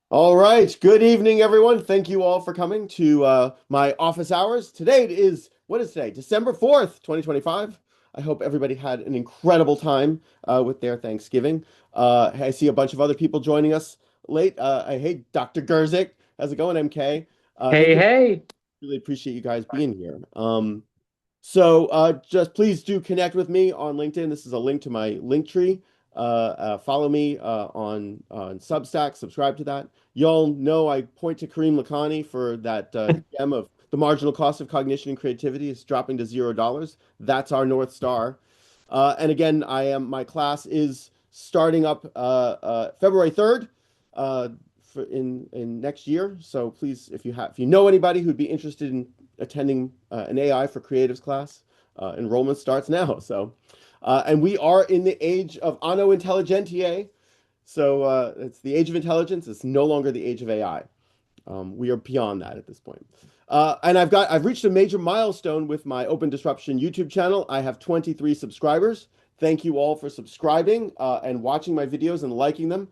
All right. Good evening, everyone. Thank you all for coming to my office hours. Today is, what is today? December 4th, 2025. I hope everybody had an incredible time with their Thanksgiving. I see a bunch of other people joining us late. Hey, Dr. Gerzik. How's it going, MK? Thank Hey, you. hey. Really appreciate you guys being here. So just please do connect with me on LinkedIn. This is a link to my link tree. Follow me on Substack. Subscribe to that. Y'all know I point to Kareem Lakhani for that gem of the marginal cost of cognition and creativity is dropping to $0. That's our North Star. And again, my class is starting up February 3rd in next year. So please, if you know anybody who'd be interested in attending an AI for creatives class, enrollment starts now. So, and we are in the age of Anno Intelligentiae. So it's the age of intelligence. It's no longer the age of AI. We are beyond that at this point. And I've reached a major milestone with my Open Disruption YouTube channel. I have 23 subscribers. Thank you all for subscribing and watching my videos and liking them.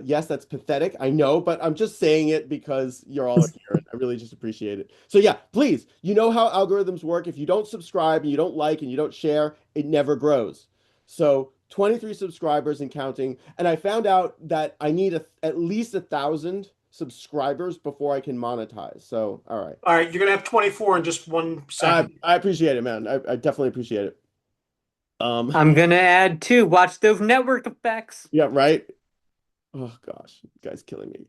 Yes, that's pathetic, I know, but I'm just saying it because you're all here and I really just appreciate it. So yeah, please, you know how algorithms work. If you don't subscribe and you don't like and you don't share, it never grows. So 23 subscribers and counting. And I found out that I need at least 1,000 subscribers before I can monetize. So, all right. All right, you're gonna have 24 in just one I second. I appreciate it, man. I definitely appreciate it. Um, I'm gonna add two. Watch those network effects. yeah, right. Oh gosh, you guys killing me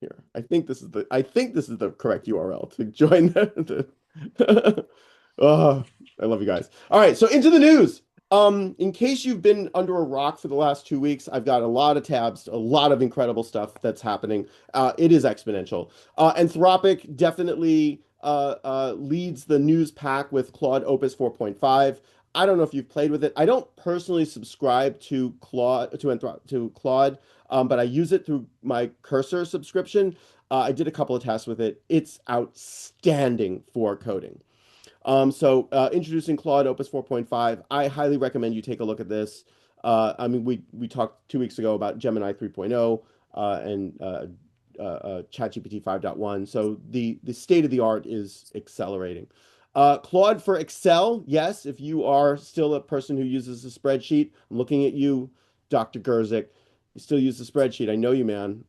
here. I think this is the correct URL to join the Oh, I love you guys. All right, so into the news. In case you've been under a rock for the last 2 weeks, I've got a lot of tabs, a lot of incredible stuff that's happening. It is exponential. Anthropic definitely leads the news pack with Claude Opus 4.5. I don't know if you've played with it. I don't personally subscribe to Claude, but I use it through my Cursor subscription. I did a couple of tests with it. It's outstanding for coding. Introducing Claude Opus 4.5. I highly recommend you take a look at this. I mean, we talked 2 weeks ago about Gemini 3.0 and ChatGPT 5.1. So the state of the art is accelerating. Claude for Excel, yes, if you are still a person who uses a spreadsheet, I'm looking at you, Dr. Gerzik. You still use the spreadsheet. I know you, man.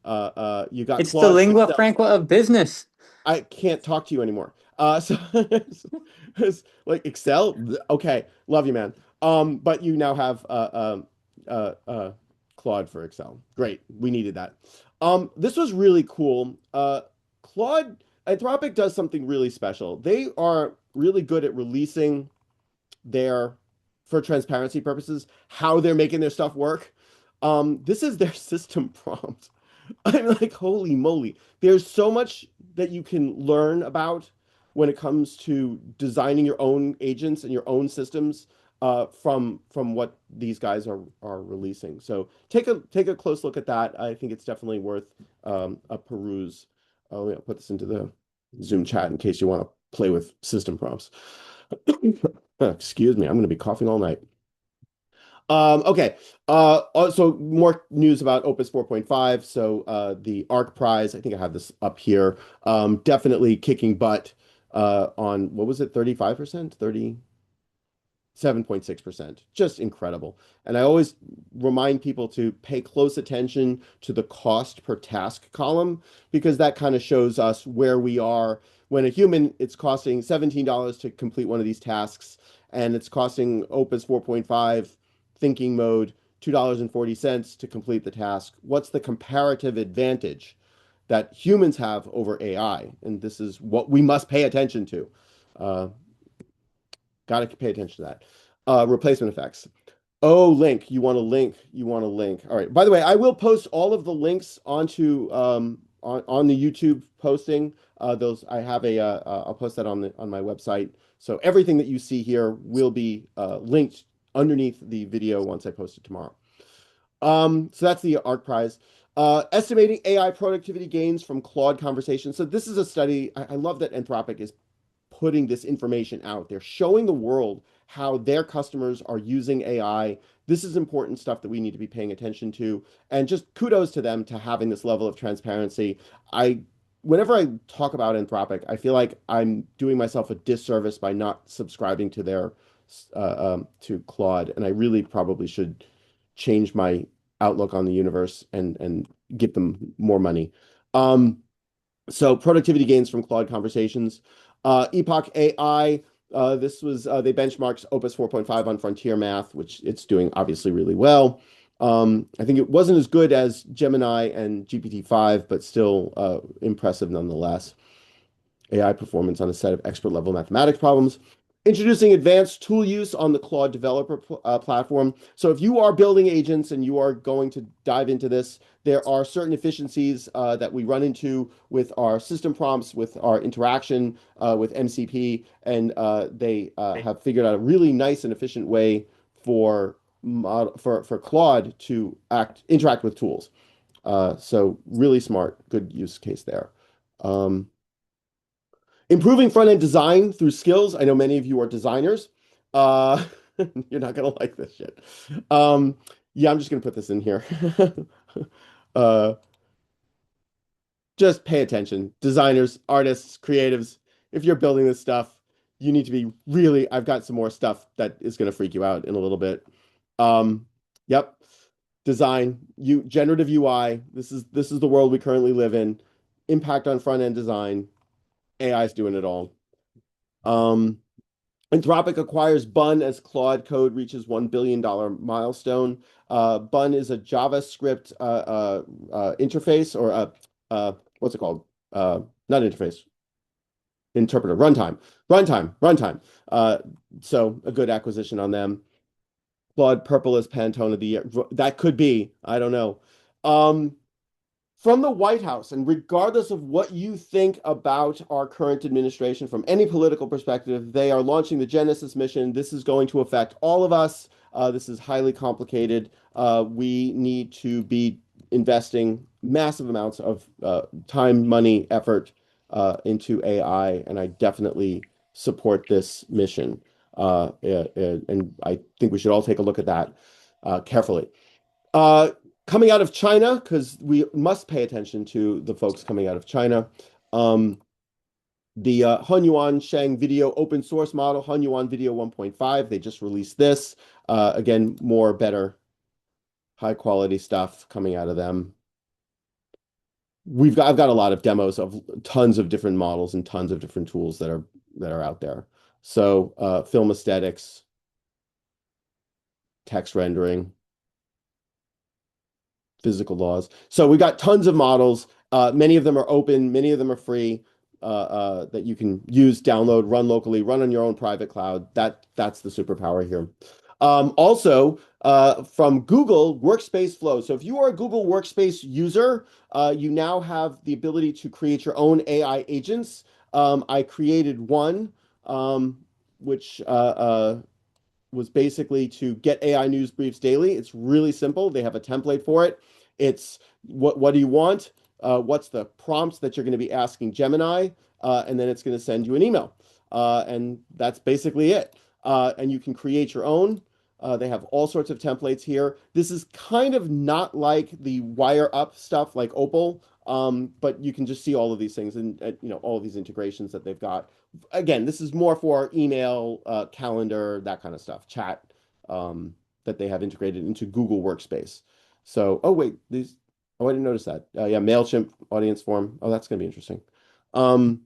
You got It's the Claude for lingua Excel. franca of business. I can't talk to you anymore. So it's like Excel, okay, love you, man. But you now have Claude for Excel. Great, we needed that. This was really cool. Claude Anthropic does something really special. They are really good at releasing their, for transparency purposes, how they're making their stuff work. This is their system prompt. I'm like, holy moly. There's so much that you can learn about when it comes to designing your own agents and your own systems from what these guys are releasing. So take a close look at that. I think it's definitely worth a peruse. Oh, yeah, put this into the Zoom chat in case you want to play with system prompts. Excuse me, I'm going to be coughing all night. Okay. Also more news about Opus 4.5. So the ARC prize, I think I have this up here. Definitely kicking butt on what was it, 35%? 37.6%. Just incredible. And I always remind people to pay close attention to the cost per task column because that kind of shows us where we are. When a human, it's costing $17 to complete one of these tasks, and it's costing Opus 4.5 thinking mode $2.40 to complete the task. What's the comparative advantage that humans have over AI? And this is what we must pay attention to. Uh, Got to pay attention to that. Replacement effects. Oh, link. You want a link. You want a link. All right. By the way, I will post all of the links onto on the YouTube posting. Those I have I'll post that on my website. So everything that you see here will be linked underneath the video once I post it tomorrow. So that's the ARC prize. Estimating AI productivity gains from Claude conversations. So this is a study. I love that Anthropic is putting this information out. They're showing the world how their customers are using AI. This is important stuff that we need to be paying attention to. And just kudos to them to having this level of transparency. I Whenever I talk about Anthropic, I feel like I'm doing myself a disservice by not subscribing to their to Claude, and I really probably should change my outlook on the universe and give them more money. Um, so productivity gains from Claude Conversations. Epoch AI, this was they benchmarked Opus 4.5 on Frontier Math, which it's doing obviously really well. I think it wasn't as good as Gemini and GPT-5, but still impressive nonetheless. AI performance on a set of expert level mathematics problems. Introducing advanced tool use on the Claude developer platform. So if you are building agents and you are going to dive into this, there are certain efficiencies that we run into with our system prompts, with our interaction with MCP, and they have figured out a really nice and efficient way for for Claude to interact with tools. So really smart, good use case there. Um, Improving front-end design through skills. I know many of you are designers. Uh, you're not gonna like this shit. Yeah, I'm just gonna put this in here. Uh, just pay attention. Designers, artists, creatives, if you're building this stuff, you need to be really, I've got some more stuff that is gonna freak you out in a little bit. Um, yep. Design, generative UI. This is the world we currently live in. Impact on front-end design. AI is doing it all. Um, Anthropic acquires Bun as Claude Code reaches $1 billion milestone. Bun is a JavaScript interface or what's it called? Not interface, interpreter, runtime. Uh, so a good acquisition on them. Claude Purple is Pantone of the year. That could be, I don't know. Um, from the White House, and regardless of what you think about our current administration from any political perspective, they are launching the Genesis mission. This is going to affect all of us. This is highly complicated. We need to be investing massive amounts of time, money, effort into AI, and I definitely support this mission. And I think we should all take a look at that carefully. Uh, Coming out of China, because we must pay attention to the folks coming out of China. Um, the Hunyuan Sheng Video open source model, Hunyuan Video 1.5, they just released this. Again, more better, high quality stuff coming out of them. I've got a lot of demos of tons of different models and tons of different tools that are out there. So film aesthetics, text rendering, physical laws. So we got tons of models. Many of them are open, many of them are free that you can use, download, run locally, run on your own private cloud. That's the superpower here. Also, from Google Workspace Flow. So if you are a Google Workspace user, you now have the ability to create your own AI agents. I created one, which was basically to get AI news briefs daily. It's really simple. They have a template for it. It's what do you want? What's the prompts that you're going to be asking Gemini? And then it's going to send you an email. And that's basically it. And you can create your own. They have all sorts of templates here. This is kind of not like the wire up stuff like Opal, but you can just see all of these things and all of these integrations that they've got. Again, this is more for email, calendar, that kind of stuff, chat that they have integrated into Google Workspace. So, oh wait, I didn't notice that. Yeah, MailChimp audience form. Oh, that's going to be interesting. Um,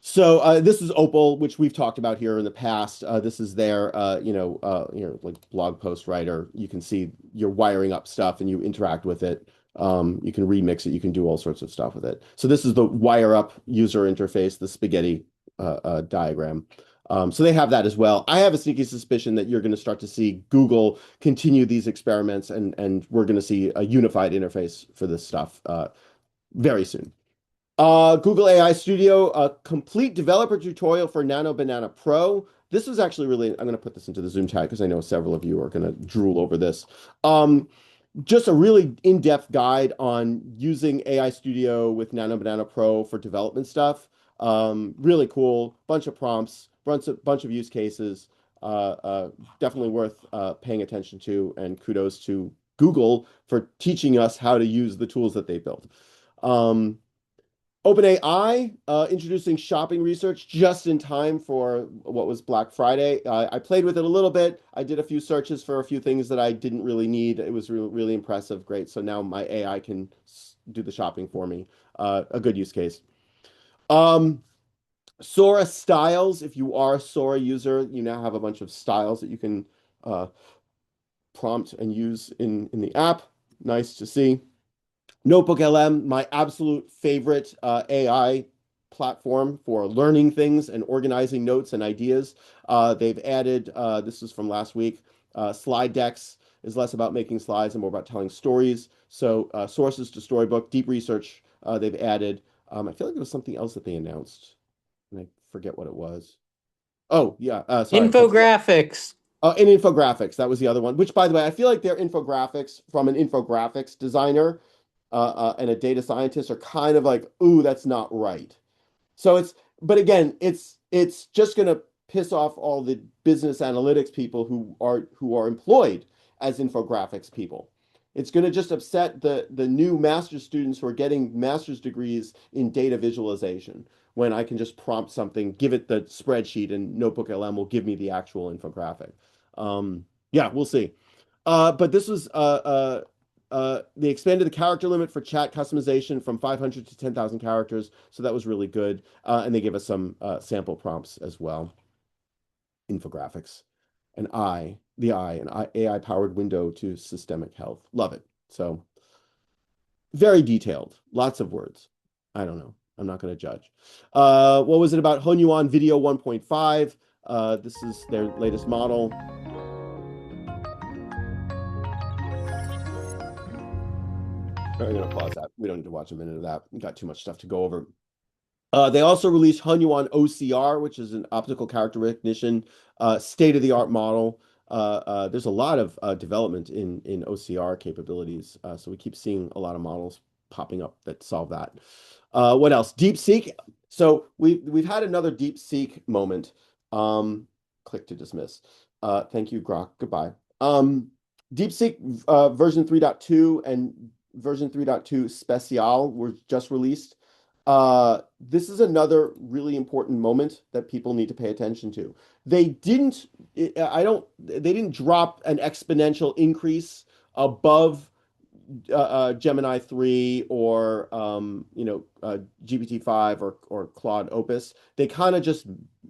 so this is Opal, which we've talked about here in the past. This is their, like blog post writer. You can see you're wiring up stuff and you interact with it. You can remix it. You can do all sorts of stuff with it. So this is the wire up user interface, the spaghetti diagram. So they have that as well. I have a sneaky suspicion that you're going to start to see Google continue these experiments, and we're going to see a unified interface for this stuff very soon. Google AI Studio, a complete developer tutorial for Nano Banana Pro. This was actually really, I'm going to put this into the Zoom chat because I know several of you are going to drool over this. Just a really in-depth guide on using AI Studio with Nano Banana Pro for development stuff. Really cool, bunch of prompts, bunch of use cases. Definitely worth paying attention to, and kudos to Google for teaching us how to use the tools that they built. OpenAI introducing shopping research just in time for what was Black Friday. I played with it a little bit. I did a few searches for a few things that I didn't really need. It was really impressive. Great. So now my AI can do the shopping for me. A good use case. Sora styles. If you are a Sora user, you now have a bunch of styles that you can prompt and use in the app. Nice to see. Notebook LM, my absolute favorite AI platform for learning things and organizing notes and ideas. They've added, this is from last week, slide decks is less about making slides and more about telling stories. So sources to storybook, deep research they've added. I feel like there was something else that they announced, and I forget what it was. Oh, yeah, sorry. Infographics. And infographics, that was the other one, which, by the way, I feel like their infographics from an infographics designer and a data scientist are kind of like, ooh, that's not right. So but again, it's just going to piss off all the business analytics people who are employed as infographics people. It's going to just upset the new master's students who are getting master's degrees in data visualization when I can just prompt something, give it the spreadsheet, and Notebook LM will give me the actual infographic. Yeah, we'll see. But this was they expanded the character limit for chat customization from 500 to 10,000 characters, so that was really good. And they gave us some sample prompts as well. Infographics, an AI powered window to systemic health. Love it. So very detailed, lots of words. I don't know. I'm not going to judge. What was it about Hunyuan Video 1.5? This is their latest model. I'm going to pause that. We don't need to watch a minute of that. We got too much stuff to go over. They also released Hunyuan OCR, which is an optical character recognition state-of-the-art model. There's a lot of development in OCR capabilities, so we keep seeing a lot of models popping up that solve that. What else? DeepSeek. So we've had another DeepSeek moment. Click to dismiss. Thank you, Grok. Goodbye. DeepSeek version 3.2 and version 3.2 Special were just released. This is another really important moment that people need to pay attention to. They didn't drop an exponential increase above Gemini 3 or GPT-5 or Claude Opus. They kind of just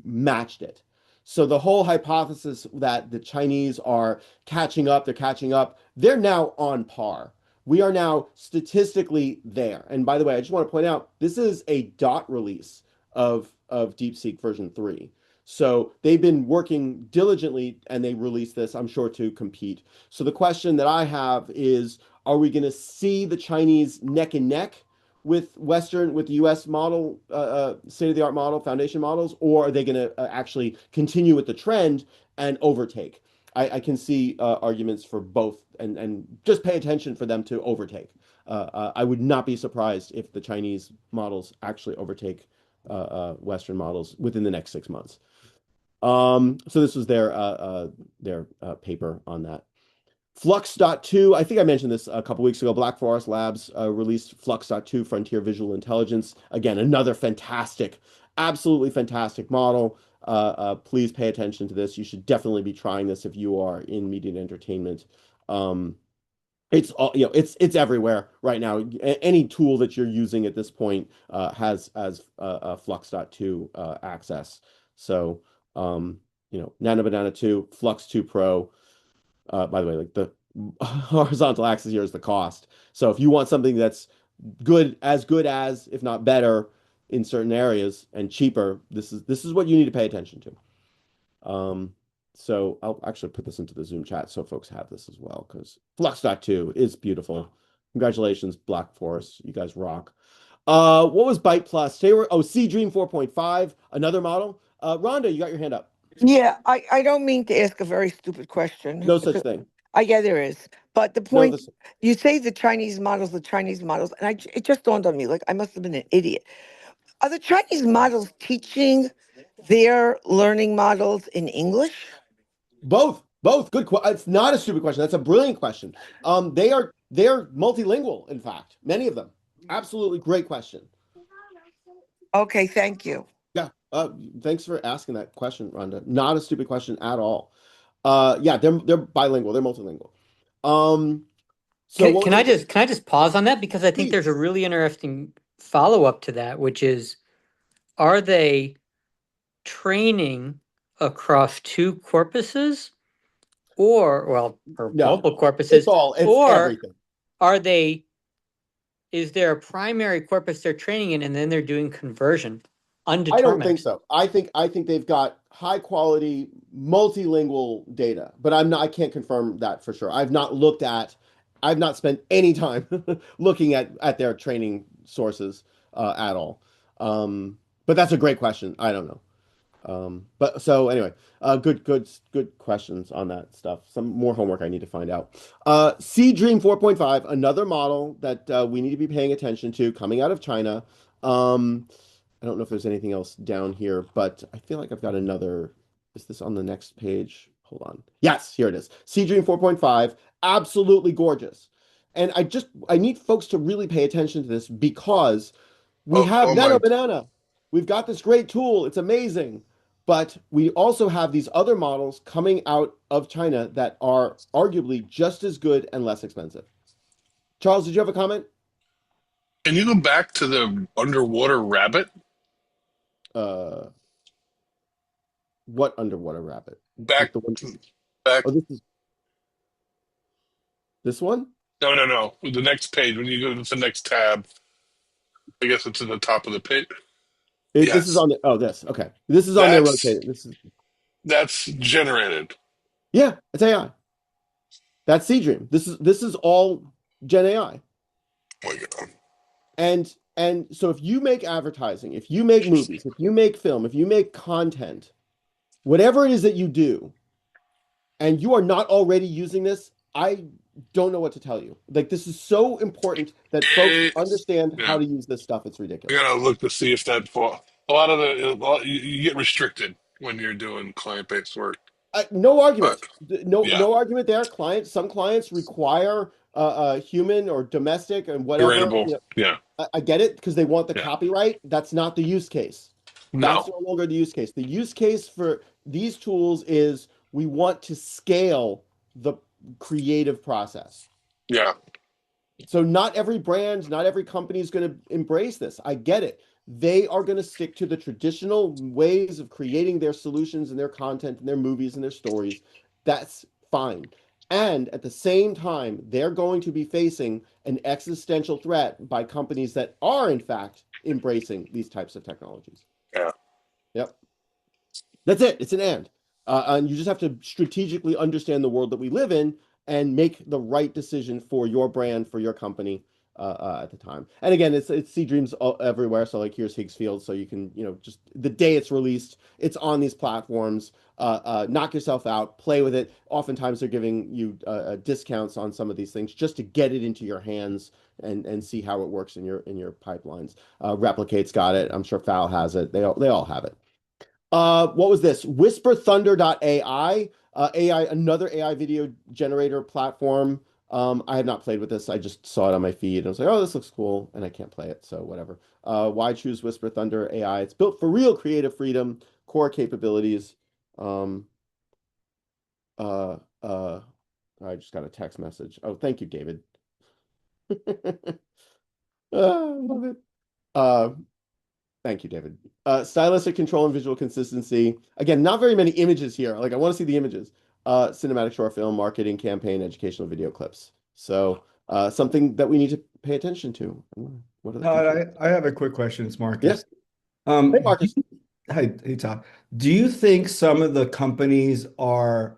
matched it. So the whole hypothesis that the Chinese are catching up, they're now on par. We are now statistically there. And by the way, I just want to point out, this is a dot release of DeepSeek version 3. So they've been working diligently and they released this, I'm sure, to compete. So the question that I have is, are we going to see the Chinese neck and neck with the US model, state-of-the-art model, foundation models, or are they going to actually continue with the trend and overtake? I can see arguments for both, and just pay attention for them to overtake. I would not be surprised if the Chinese models actually overtake Western models within the next 6 months. So this was their paper on that. Flux.2, I think I mentioned this a couple weeks ago. Black Forest Labs released Flux.2 Frontier Visual Intelligence. Again, another fantastic, absolutely fantastic model. Please pay attention to this. You should definitely be trying this if you are in media and entertainment. It's all, it's everywhere right now. Any tool that you're using at this point has Flux.2 access. So, Nano Banana 2, Flux 2 Pro. By the way, like the horizontal axis here is the cost. So if you want something that's good as, if not better, in certain areas and cheaper, this is what you need to pay attention to. So I'll actually put this into the Zoom chat so folks have this as well, because Flux.2 is beautiful. Congratulations, Black Forest. You guys rock. What was Byte Plus? C Dream 4.5, another model. Rhonda, you got your hand up. Yeah, I don't mean to ask a very stupid question. No such thing. Yeah, there is. But the No, point, you say the Chinese models, and it just dawned on me, like I must have been an idiot. Are the Chinese models teaching Their learning models in English? Both. Good. It's not a stupid question. That's a brilliant question. They are multilingual. In fact, many of them. Absolutely great question. Okay, thank you. Yeah. Thanks for asking that question, Rhonda. Not a stupid question at all. Yeah, they're bilingual. They're multilingual. Um, so Can, what was can the I question? just can I just pause on that because I think Please. there's a really interesting follow-up to that, which is, are they training across two corpuses or No, multiple it's corpuses, all. It's or everything. are they is there a primary corpus they're training in and then they're doing conversion? I don't think Undetermined. so. I think they've got high quality multilingual data, but I can't confirm that for sure. I've not spent any time looking at their training sources at all. But that's a great question. I don't know. But so anyway, good questions on that stuff. Some more homework I need to find out. Sea Dream 4.5, another model that we need to be paying attention to coming out of China. Um, I don't know if there's anything else down here, but I feel like I've got another. Is this on the next page? Hold on. Yes, here it is. Sea Dream 4.5, absolutely gorgeous. And I need folks to really pay attention to this because we Oh, have oh Nano my. Banana. We've got this great tool. It's amazing. But we also have these other models coming out of China that are arguably just as good and less expensive. Charles, did you have a comment? Can you go back to the underwater rabbit? Uh, what underwater rabbit? Back, Like the one. back. Oh, this is this one? No, no, no. The next page, when you go to the next tab, I guess it's at the top of the page. This is Yes. on the. Oh, this. Okay. This is on their That's rotating. This is. that's generated. Yeah, it's AI. That's Sea Dream. This is all Gen AI. Oh my God. And so if you make advertising, if you make movies, if you make film, if you make content, whatever it is that you do, and you are not already using this, I don't know what to tell you. Like this is so important that folks It, understand how yeah. to use this stuff. It's I ridiculous. gotta look to see if that fall. A lot of you get restricted when you're doing client-based work, No but argument. yeah, No argument there. Some clients require human or domestic and whatever. curatable. Yeah, I get it because they want the yeah. copyright. That's not the use case. That's No, no longer the use case. The use case for these tools is we want to scale the creative process. yeah, So not every brand, not every company is going to embrace this. I get it. They are going to stick to the traditional ways of creating their solutions and their content and their movies and their stories. That's fine. And at the same time, they're going to be facing an existential threat by companies that are, in fact, embracing these types of technologies. yeah, Yep. That's it. It's an and you just have to strategically understand the world that we live in and make the right decision for your brand, for your company at the time. And again, it's Sea Dreams everywhere. So like here's Higgsfield. So you can just the day it's released, it's on these platforms. Knock yourself out, play with it. Oftentimes they're giving you discounts on some of these things just to get it into your hands and see how it works in your pipelines. Replicate's got it. I'm sure Fowl has it. They all have it. What was this? Whisper Thunder.ai. AI, another AI video generator platform. I have not played with this. I just saw it on my feed and I was like, oh, this looks cool, and I can't play it, so whatever. Why choose Whisper Thunder AI? It's built for real creative freedom, core capabilities. Um, uh, uh, I just got a text message. Oh, thank you, David. Love it. Uh, Thank you, David. Stylistic control and visual consistency. Again, not very many images here. Like I want to see the images. Cinematic short film, marketing campaign, educational video clips. So something that we need to pay attention to. What are the Todd, controls? I have a quick question. It's Yeah. Marcus. Hey, Do Marcus. hey, Todd. Do you think some of the companies are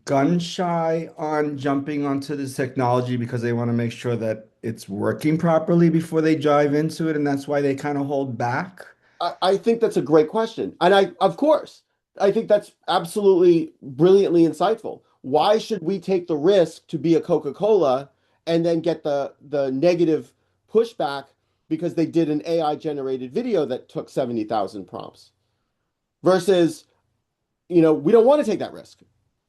gun shy on jumping onto this technology because they want to make sure that it's working properly before they dive into it, and that's why they kind of hold back? I think that's a great question. And of course, I think that's absolutely brilliantly insightful. Why should we take the risk to be a Coca-Cola and then get the negative pushback because they did an AI generated video that took 70,000 prompts? versus, we don't want to take that risk.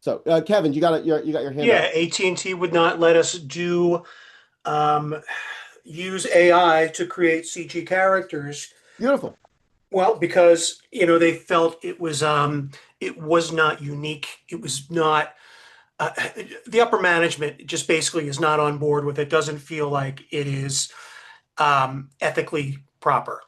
So, Kevin, you got your hand Yeah, up. AT&T would not let us um, use AI to create CG characters. Beautiful. Well, because they felt it was not unique. It was not uh, the upper management just basically is not on board with it. Doesn't feel like it is ethically proper.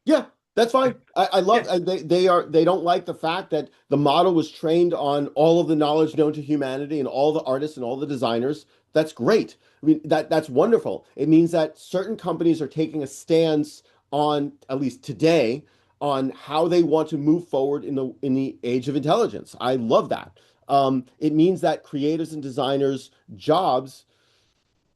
Yeah, that's fine. I love Yeah, they don't like the fact that the model was trained on all of the knowledge known to humanity and all the artists and all the designers. That's great. I mean, that's wonderful. It means that certain companies are taking a stance on, at least today, on how they want to move forward in the age of intelligence. I love that. It means that creators and designers' jobs,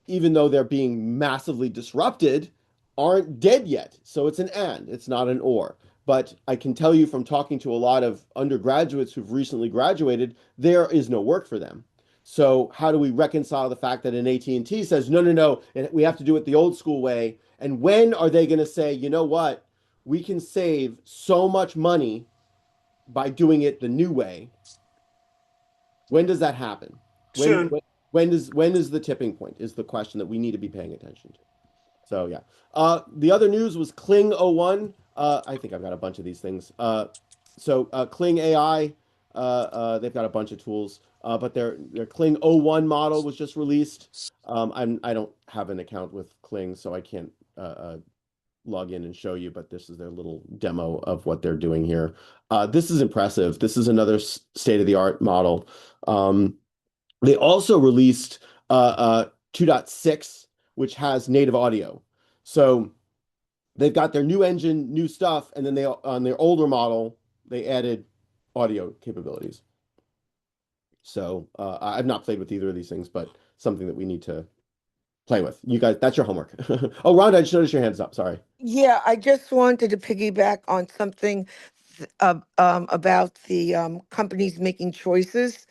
even though they're being massively disrupted, aren't dead yet. So it's an and, it's not an or. But I can tell you from talking to a lot of undergraduates who've recently graduated, there is no work for them. So how do we reconcile the fact that an AT&T says, no, no, no, we have to do it the old school way? And when are they going to say, you know what? We can save so much money by doing it the new way. When does that happen? When soon. when when is the tipping point is the question that we need to be paying attention to. So yeah. The other news was Kling '01. I think I've got a bunch of these things. Kling AI, they've got a bunch of tools, but their Kling '01 model was just released. I don't have an account with Kling, so I can't log in and show you, but this is their little demo of what they're doing here. This is impressive. This is another state-of-the-art model. Um, they also released 2.6, which has native audio. So they've got their new engine, new stuff, and then they on their older model, they added audio capabilities. So I've not played with either of these things, but something that we need to play with. You guys, that's your homework. Oh, Rhonda, I just noticed your hands up. Sorry. Yeah, I just wanted to piggyback on something about the companies making choices.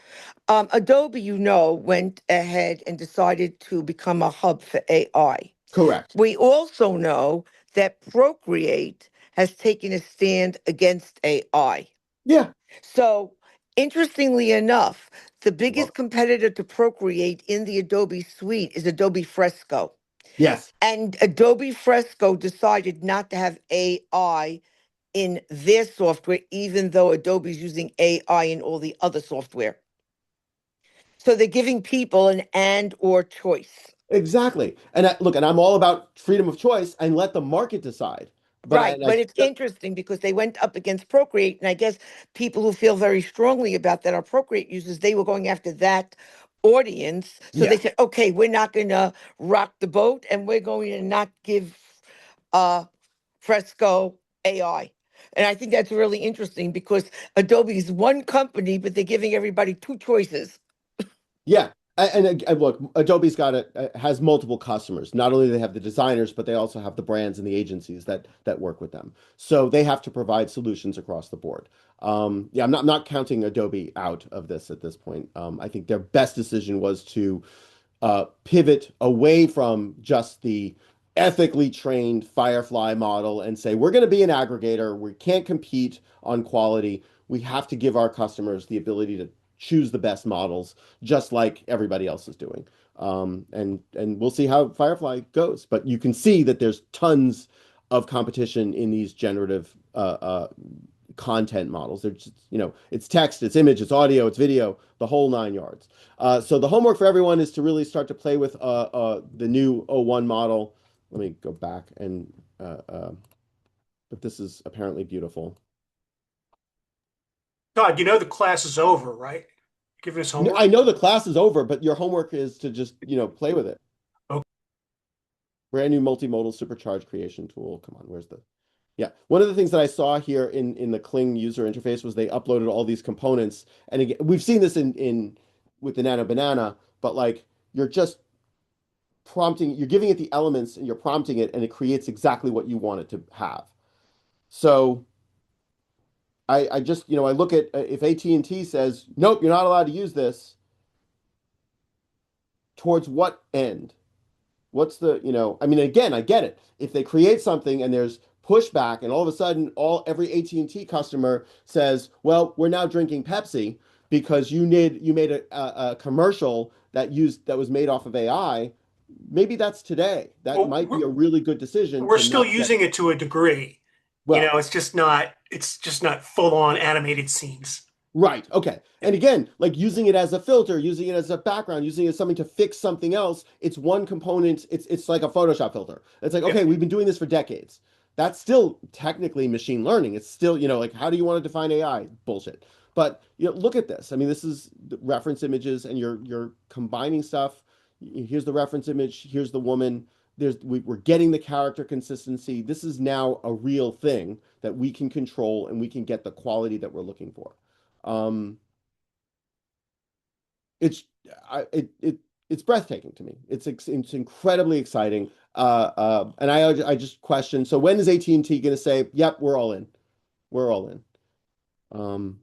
Adobe, went ahead and decided to become a hub for AI. Correct. We also know that Procreate has taken a stand against AI. Yeah. So, interestingly enough, the Love biggest it. competitor to Procreate in the Adobe suite is Adobe Fresco. Yes. And Adobe Fresco decided not to have AI in their software, even though Adobe's using AI in all the other software. So they're giving people an and or choice. Exactly. And look, and I'm all about freedom of choice and let the market decide. But Right. But it's interesting because they went up against Procreate. And I guess people who feel very strongly about that are Procreate users, they were going after that audience. So they yeah. said, okay, we're not going to rock the boat and we're going to not give uh, Fresco AI. And I think that's really interesting because Adobe is one company, but they're giving everybody two choices. Yeah. And look, Adobe's got it has multiple customers. Not only do they have the designers, but they also have the brands and the agencies that work with them. So they have to provide solutions across the board. Yeah, I'm not counting Adobe out of this at this point. I think their best decision was to pivot away from just the ethically trained Firefly model and say, we're going to be an aggregator. We can't compete on quality. We have to give our customers the ability to choose the best models, just like everybody else is doing. And we'll see how Firefly goes. But you can see that there's tons of competition in these generative content models. They're just, it's text, it's image, it's audio, it's video, the whole nine yards. So the homework for everyone is to really start to play with the new '01 model. Let me go back and, but this is apparently beautiful. Todd, the class is over, right? Giving us No, homework. I know the class is over, but your homework is to just, play with it. Okay. Brand new multimodal supercharged creation tool. Come on, where's the yeah. One of the things that I saw here in the Kling user interface was they uploaded all these components. And again, we've seen this in with the Nano Banana, but like you're just prompting, you're giving it the elements and you're prompting it, and it creates exactly what you want it to have. So I just, I look at if AT&T says, nope, you're not allowed to use this, towards what end? What's the, I mean, again, I get it. If they create something and there's pushback, and all of a sudden, every AT&T customer says, "Well, we're now drinking Pepsi because you made a commercial that was made off of AI." Maybe that's today. That Well, might be a really good decision we're to still not get using it to a degree. well. It's just not full on animated scenes. Right. Okay. And again, like using it as a filter, using it as a background, using it as something to fix something else. It's one component. It's like a Photoshop filter. It's like, Yeah. okay, we've been doing this for decades. That's still technically machine learning. It's still, like, how do you want to define AI? Bullshit. But look at this. I mean, this is the reference images, and you're combining stuff. Here's the reference image. Here's the woman. We're getting the character consistency. This is now a real thing that we can control, and we can get the quality that we're looking for. Um, it's it's breathtaking to me. It's incredibly exciting. And I just question. So when is AT&T going to say, "Yep, we're all in. We're all in." Um,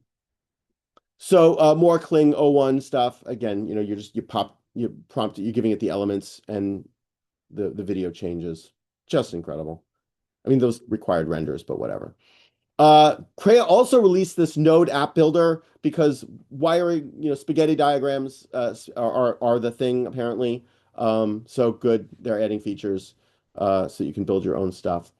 so more Kling O1 stuff. Again, you prompt it, you're giving it the elements, and the video changes. Just incredible. I mean, those required renders, but whatever. Crea also released this Node app builder because wiring, spaghetti diagrams are the thing apparently. So good, they're adding features so you can build your own stuff.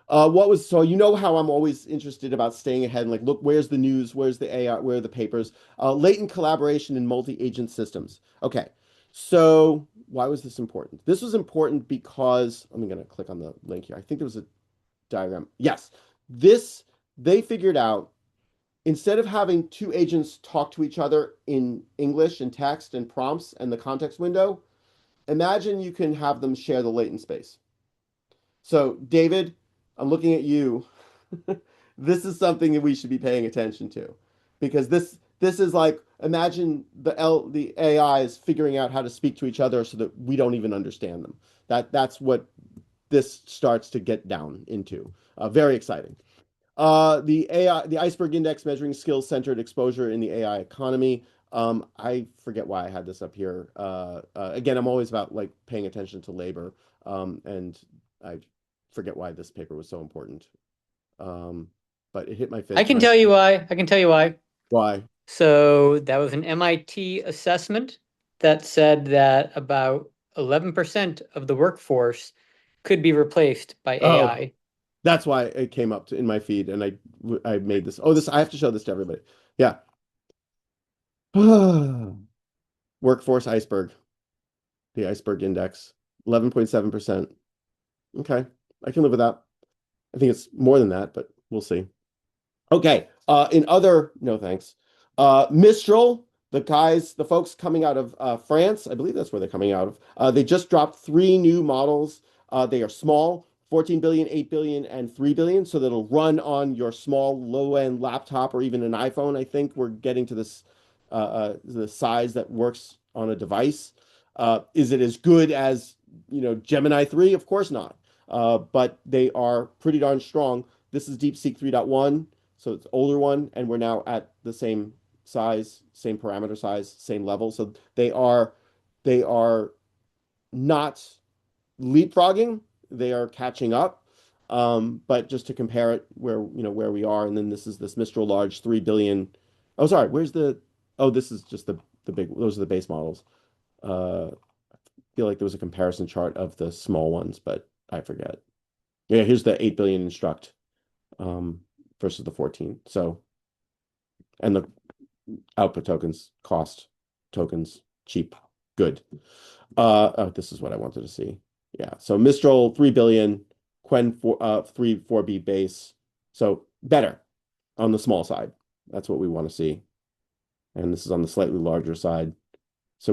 So how I'm always interested about staying ahead and like, look, where's the news? Where's the AI? Where are the papers? Latent collaboration in multi-agent systems. Okay, so why was this important? This was important because I'm going to click on the link here. I think there was a diagram. Yes, this they figured out instead of having two agents talk to each other in English and text and prompts and the context window, imagine you can have them share the latent space. So, David, I'm looking at you. This is something that we should be paying attention to because this is like imagine the AI is figuring out how to speak to each other so that we don't even understand them. That's what this starts to get down into. Very exciting. The iceberg index measuring skills centered exposure in the AI economy. I forget why I had this up here. Again, I'm always about like paying attention to labor, and I forget why this paper was so important. Um, but it hit my I fit. can tell you why. I can tell you why. Why? So that was an MIT assessment that said that about 11% of the workforce could be replaced by Oh, AI. that's why it came up in my feed, and I made this. Oh, this I have to show this to everybody. Yeah. Workforce iceberg, the iceberg index, 11.7%. Okay, I can live with that. I think it's more than that, but we'll see. Okay. No thanks. Mistral, the folks coming out of France, I believe that's where they're coming out of. They just dropped three new models. They are small, 14 billion, 8 billion, and 3 billion. So that'll run on your small low-end laptop or even an iPhone. I think we're getting to the size that works on a device. Is it as good as, Gemini 3? Of course not. But they are pretty darn strong. This is DeepSeek 3.1. So it's older one, and we're now at the same size, same parameter size, same level. So they are not leapfrogging, they are catching up. But just to compare it where we are, and then this is this Mistral Large 3 billion. Oh, sorry, this is just the big, those are the base models. I feel like there was a comparison chart of the small ones, but I forget. Yeah, here's the 8 billion instruct um, versus the 14. So, and the output tokens, cost tokens, cheap, good. Oh, this is what I wanted to see. Yeah. So Mistral 3 billion, Quen 4B base. So better on the small side. That's what we want to see. And this is on the slightly larger side. So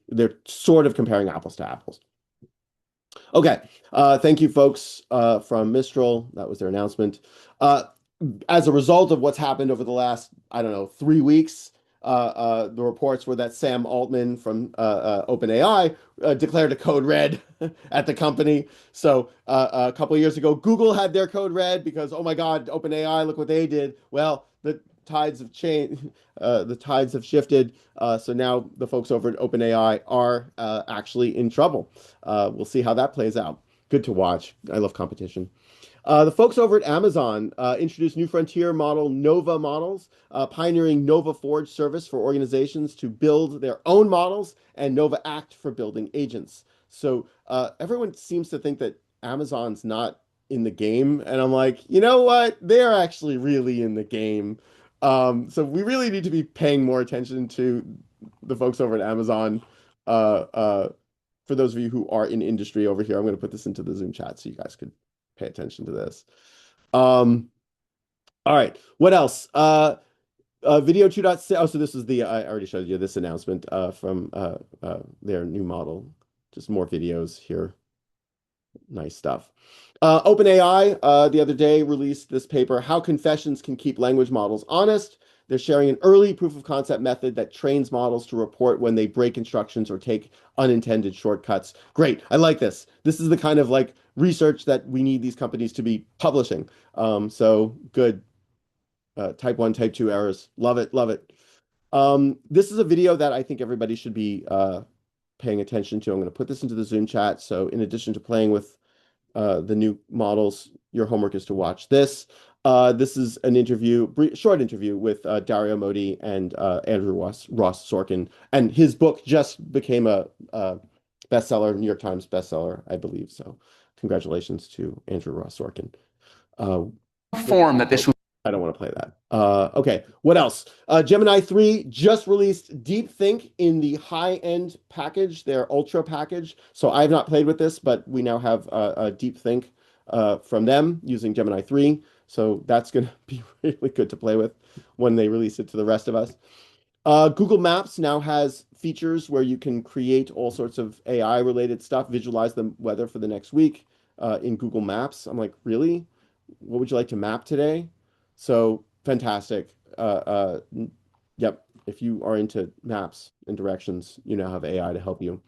they're sort of comparing apples to apples. Okay. Thank you, folks, from Mistral. That was their announcement. As a result of what's happened over the last, I don't know, 3 weeks, the reports were that Sam Altman from OpenAI declared a code red at the company. So a couple of years ago, Google had their code red because, oh my God, OpenAI, look what they did. Well, the tides have changed. The tides have shifted. So now the folks over at OpenAI are actually in trouble. We'll see how that plays out. Good to watch. I love competition. The folks over at Amazon introduced new frontier model Nova models, pioneering Nova Forge service for organizations to build their own models and Nova Act for building agents. So everyone seems to think that Amazon's not in the game, and I'm like, you know what? They're actually really in the game. So we really need to be paying more attention to the folks over at Amazon. Uh, uh, for those of you who are in industry over here, I'm going to put this into the Zoom chat so you guys could pay attention to this. All right. What else? Video 2.6. Oh, so this is the I already showed you this announcement from their new model. Just more videos here. Nice stuff. OpenAI the other day released this paper, How Confessions Can Keep Language Models Honest. They're sharing an early proof of concept method that trains models to report when they break instructions or take unintended shortcuts. Great. I like this. This is the kind of like research that we need these companies to be publishing. So good. Type 1, type 2 errors. Love it. Love it. This is a video that I think everybody should be paying attention to. I'm going to put this into the Zoom chat. So in addition to playing with the new models, your homework is to watch this. This is an interview, short interview with Dario Modi and Andrew Ross Sorkin, and his book just became a bestseller, New York Times bestseller, I believe. So, congratulations to Andrew Ross Sorkin. Form that this. I don't want to play that. Okay, what else? Gemini 3 just released Deep Think in the high-end package, their Ultra package. So I've not played with this, but we now have a Deep Think from them using Gemini 3. So that's going to be really good to play with when they release it to the rest of us. Google Maps now has features where you can create all sorts of AI-related stuff, visualize the weather for the next week in Google Maps. I'm like, really? What would you like to map today? So fantastic. Yep. If you are into maps and directions, you now have AI to help you.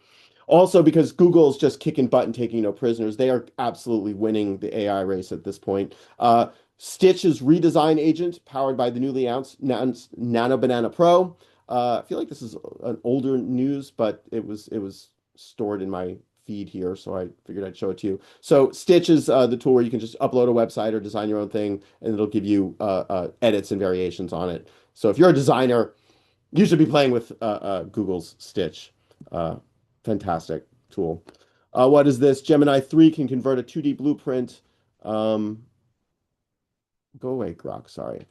Also, because Google's just kicking butt and taking no prisoners, they are absolutely winning the AI race at this point. Stitch's redesign agent, powered by the newly announced Nano Banana Pro. I feel like this is an older news, but it was stored in my feed here, so I figured I'd show it to you. So Stitch is the tool where you can just upload a website or design your own thing, and it'll give you edits and variations on it. So if you're a designer, you should be playing with Google's Stitch. Uh, Fantastic tool. What is this? Gemini 3 can convert a 2D blueprint. Go away, Grok, sorry.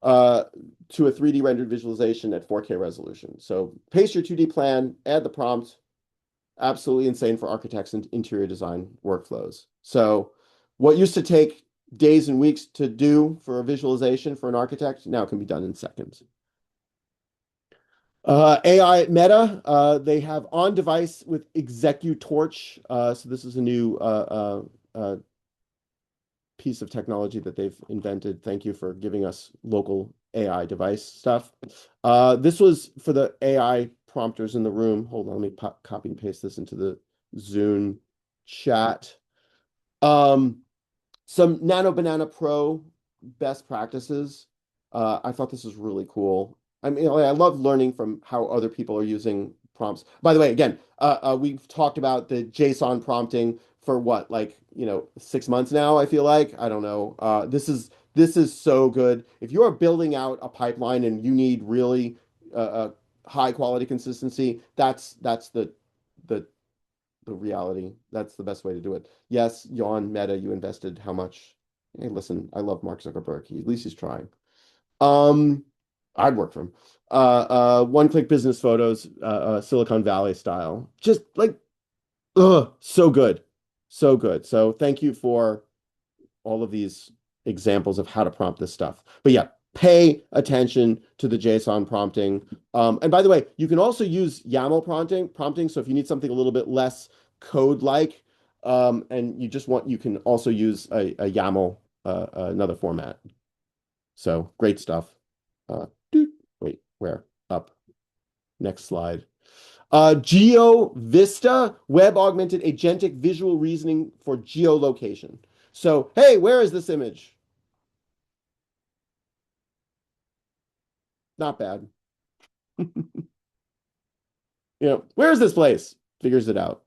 Uh, to a 3D rendered visualization at 4K resolution. So paste your 2D plan, add the prompt. Absolutely insane for architects and interior design workflows. So what used to take days and weeks to do for a visualization for an architect now can be done in seconds. AI at Meta, they have on-device with Executorch. So this is a new piece of technology that they've invented. Thank you for giving us local AI device stuff. This was for the AI prompters in the room. Hold on, let me copy and paste this into the Zoom chat. Some Nano Banana Pro best practices. I thought this was really cool. I mean, I love learning from how other people are using prompts. By the way, again, we've talked about the JSON prompting for what, like, 6 months now, I feel like. I don't know. This is so good. If you are building out a pipeline and you need really high quality consistency, that's the the reality. That's the best way to do it. Yes, Yawn Meta, you invested how much? Hey, listen, I love Mark Zuckerberg. At least he's trying. Um, I'd work for him. One-click business photos, Silicon Valley style. Just like, so good. So good. So thank you for all of these examples of how to prompt this stuff. But yeah, pay attention to the JSON prompting. And by the way, you can also use YAML prompting. So if you need something a little bit less code-like, and you can also use a YAML, another format. So great stuff. Wait, where? Up. Next slide. GeoVista, web augmented agentic visual reasoning for geolocation. So, hey, where is this image? Not bad. Where is this place? Figures it out.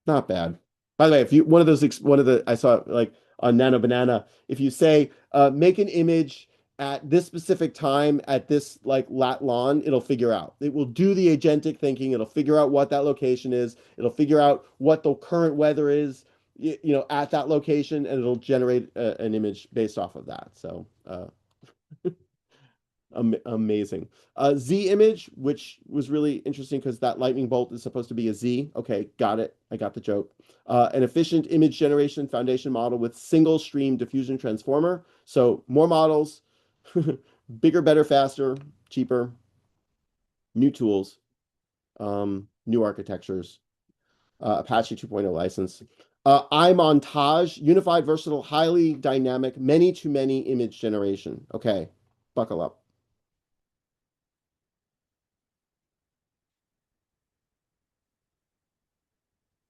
Not bad. By the way, if you one of the I saw like on Nano Banana, if you say make an image at this specific time at this like lat lon, it'll figure out. It will do the agentic thinking. It'll figure out what that location is. It'll figure out what the current weather is, at that location, and it'll generate an image based off of that. So amazing. Z image, which was really interesting because that lightning bolt is supposed to be a Z. Okay, got it. I got the joke. An efficient image generation foundation model with single stream diffusion transformer. So more models, bigger, better, faster, cheaper, new tools, new architectures, Apache 2.0 license. iMontage, unified, versatile, highly dynamic, many-to-many image generation. Okay, buckle up.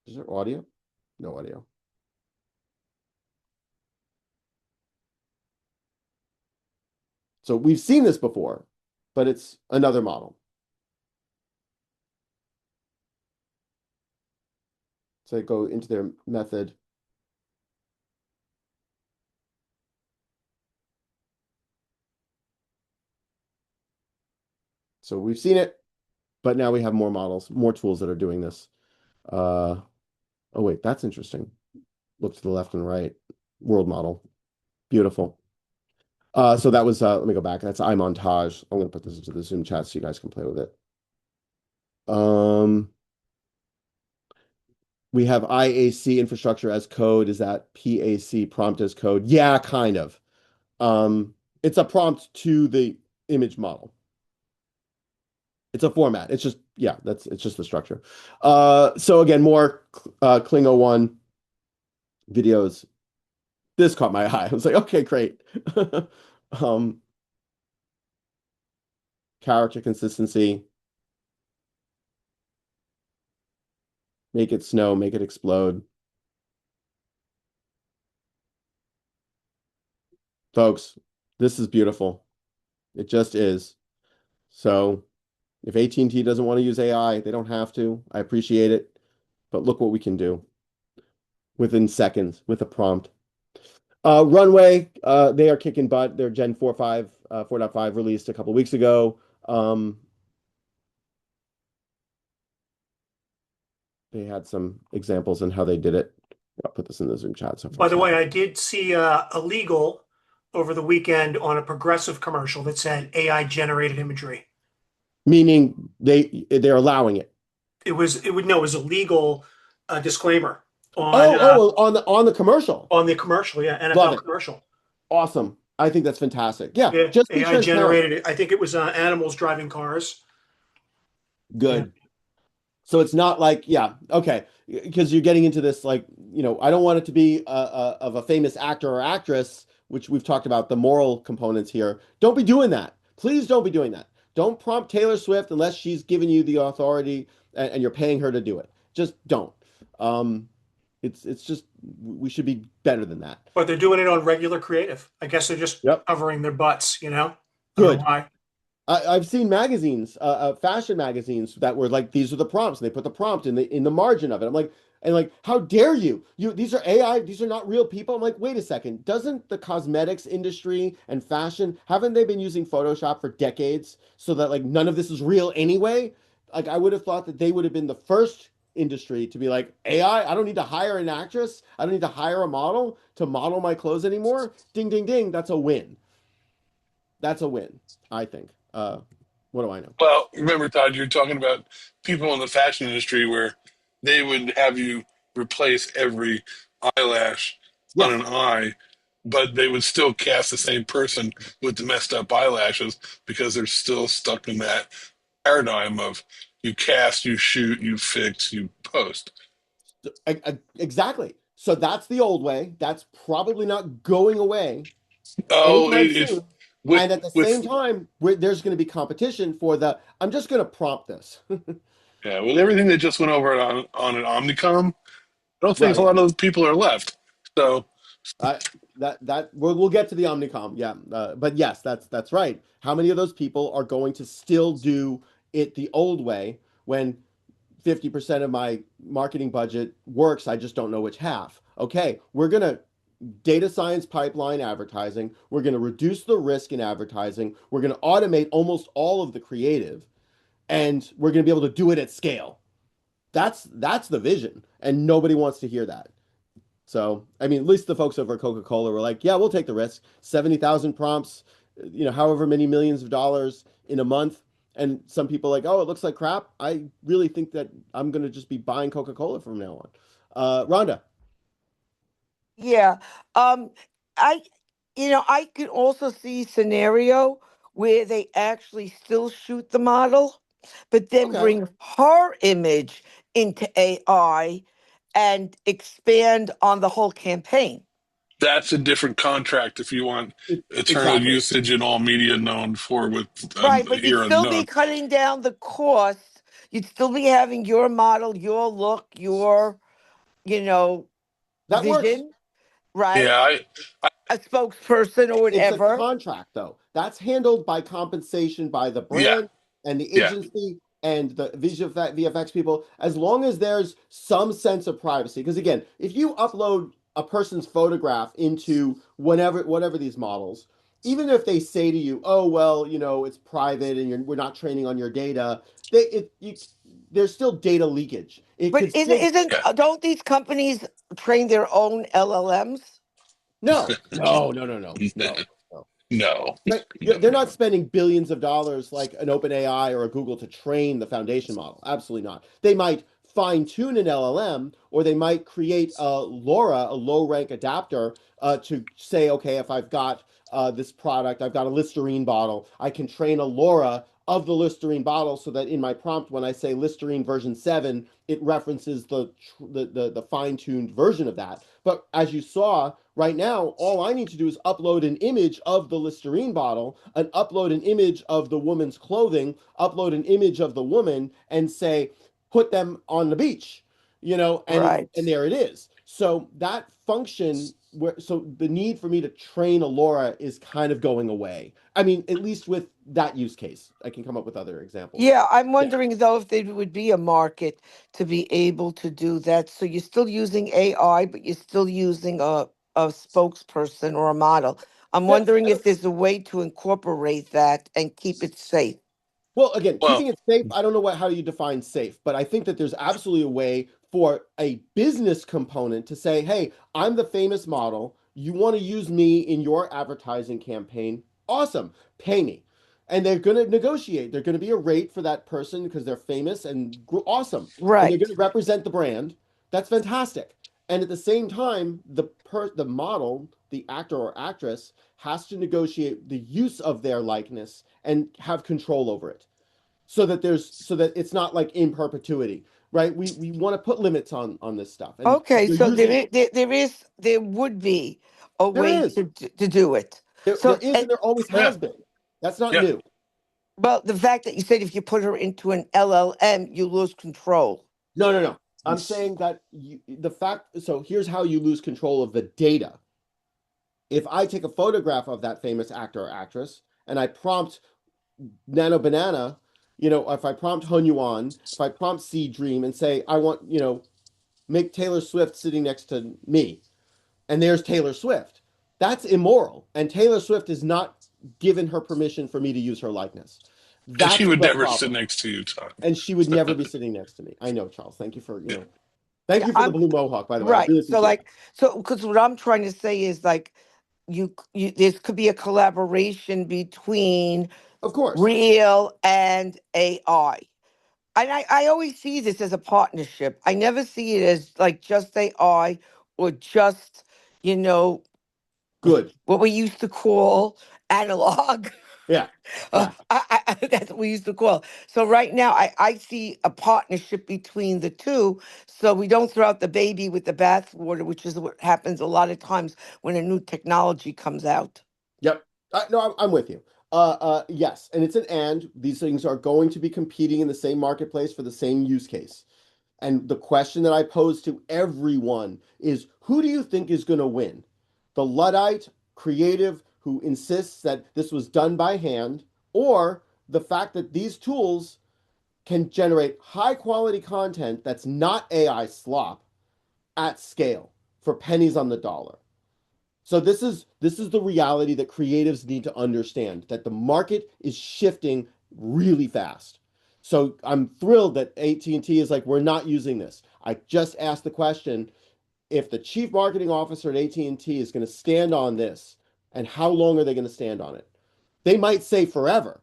Is there audio? No audio. So we've seen this before, but it's another model. So I go into their method. So we've seen it, but now we have more models, more tools that are doing this. Oh wait, that's interesting. Look to the left and right. World model. Beautiful. So that was let me go back. That's iMontage. I'm gonna put this into the Zoom chat so you guys can play with it. We have IAC infrastructure as code. Is that PAC prompt as code? Yeah, kind of. It's a prompt to the image model. It's a format. It's just, yeah, it's just the structure. So again, more Klingo1 videos. This caught my eye. I was like, okay, great. Um, Character consistency. Make it snow, make it explode. Folks, this is beautiful. It just is. So if AT&T doesn't want to use AI, they don't have to. I appreciate it. But look what we can do within seconds with a prompt. Runway, they are kicking butt. Their Gen 4.5 released a couple weeks ago. They had some examples on how they did it. I'll put this in the Zoom chat so By folks the way, have it. I did see a legal over the weekend on a Progressive commercial that said AI generated imagery. Meaning they're allowing it. It was a legal disclaimer On the commercial. on the commercial, yeah, Love NFL it. commercial. Awesome. I think that's fantastic. Yeah, Yeah, just be AI transparent. generated it. I think it was animals driving cars. Yeah. Good. So it's not like, yeah, okay, because you're getting into this like, I don't want it to be of a famous actor or actress, which we've talked about the moral components here. Don't be doing that. Please don't be doing that. Don't prompt Taylor Swift unless she's given you the authority and you're paying her to do it. Just don't. It's just we should be better than that. But they're doing it on regular creative. I guess they're just Yep. covering their butts, you know? I don't know Good. why. I've seen magazines, fashion magazines that were like, these are the prompts, and they put the prompt in the margin of it. I'm like, and like, how dare you? These are AI, these are not real people. I'm like, wait a second, doesn't the cosmetics industry and fashion, haven't they been using Photoshop for decades so that like none of this is real anyway? Like I would have thought that they would have been the first industry to be like, AI, I don't need to hire an actress, I don't need to hire a model to model my clothes anymore. Ding, ding, ding, that's a win. That's a win, I think. What do I know? Well, remember, Todd, you're talking about people in the fashion industry where they would have you replace every eyelash on Yes. an eye, but they would still cast the same person with the messed up eyelashes because they're still stuck in that paradigm of you cast, you shoot, you fix, you post. Exactly. So that's the old way. That's probably not going away Oh, anytime it's soon. with And at the with same time, there's going to be competition for I'm just going to prompt this. yeah, with everything that just went over on an Omnicom, I don't think a Right. lot of those people are left. So I that we'll get to the Omnicom. Yeah. But yes, that's right. How many of those people are going to still do it the old way when 50% of my marketing budget works. I just don't know which half. Okay, we're going to data science pipeline advertising. We're going to reduce the risk in advertising. We're going to automate almost all of the creative, and we're going to be able to do it at scale. That's the vision, and nobody wants to hear that. So, I mean, at least the folks over at Coca-Cola were like, "Yeah, we'll take the risk. 70,000 prompts, however many millions of dollars in a month." And some people are like, "Oh, it looks like crap." I really think that I'm going to just be buying Coca-Cola from now on. Rhonda. Yeah. Um, I, I could also see scenario where they actually still shoot the model, but then Okay. bring her image into AI and expand on the whole campaign. That's a different contract if you want eternal Exactly. usage in all media known for with Right, but you'd here still be unknown. cutting down the cost. You'd still be having your model, your look, your, you know, That works. vision, right? Yeah, A spokesperson or It's a whatever. contract, though. That's handled by compensation by the yeah, brand and the yeah. agency and the VFX people, as long as there's some sense of privacy. Because again, if you upload a person's photograph into whatever these models, even if they say to you, "Oh well, it's private and we're not training on your data," there's still data leakage. It But could still Yeah. don't these companies train their own LLMs? no. No, Right. no, They're no, not no. spending billions of dollars like an OpenAI or a Google to train the foundation model. Absolutely not. They might fine tune an LLM, or they might create a LoRa, a low rank adapter, to say, okay, if I've got this product, I've got a Listerine bottle, I can train a LoRa of the Listerine bottle so that in my prompt, when I say Listerine version 7, it references the fine tuned version of that. But as you saw, right now, all I need to do is upload an image of the Listerine bottle, and upload an image of the woman's clothing, upload an image of the woman, and say, put them on the beach, Right. and there it is. So that function, so the need for me to train a LoRa is kind of going away. I mean, at least with that use case. I can come up with other examples. Yeah, I'm Yeah. wondering though if there would be a market to be able to do that. So you're still using AI, but you're still using a spokesperson or a model. I'm Yeah. wondering if there's a way to incorporate that and keep it safe. Well, again, Well, keeping it safe, I don't know how you define safe, but I think that there's absolutely a way for a business component to say, hey, I'm the famous model. You want to use me in your advertising campaign? Awesome. Pay me. And they're going to negotiate. They're going to be a rate for that person because they're famous and awesome. And they're Right. going to represent the brand. That's fantastic. And at the same time, the model, the actor or actress, has to negotiate the use of their likeness and have control over it, so that it's not like in perpetuity, right? We want to put limits on this stuff, and Okay, they're so using there would be a there way is to do it. there So is and there always yeah, has been. That's not yeah. new. well, the fact that you said if you put her into an LLM, you lose control. No. I'm saying that the fact. So here's how you lose control of the data. If I take a photograph of that famous actor or actress and I prompt Nano Banana, if I prompt Hun Yuan, if I prompt Seed Dream and say I want, make Taylor Swift sitting next to me, and there's Taylor Swift. That's immoral. And Taylor Swift has not given her permission for me to use her likeness. And she That's would the never sit problem. next to you, Todd. And she would never be sitting next to me. I know, Charles. Thank you for, thank Yeah, you for the I'm blue mohawk, by the way. I right. really So appreciate that. like because what I'm trying to say is like you there could be a collaboration between Of course. real and AI. And I always see this as a partnership. I never see it as like just AI or just, you know, Good. what we used to call analog. Yeah. Yeah. That's what we used to call. So right now, I see a partnership between the two, so we don't throw out the baby with the bathwater, which is what happens a lot of times when a new technology comes out. Yep. No, I'm with you. Yes. And it's an and. These things are going to be competing in the same marketplace for the same use case. And the question that I pose to everyone is, who do you think is going to win? The Luddite creative who insists that this was done by hand, or the fact that these tools can generate high quality content that's not AI slop at scale for pennies on the dollar. So this is the reality that creatives need to understand, that the market is shifting really fast. So I'm thrilled that AT&T is like, we're not using this. I just asked the question, if the chief marketing officer at AT&T is going to stand on this, and how long are they going to stand on it? They might say forever.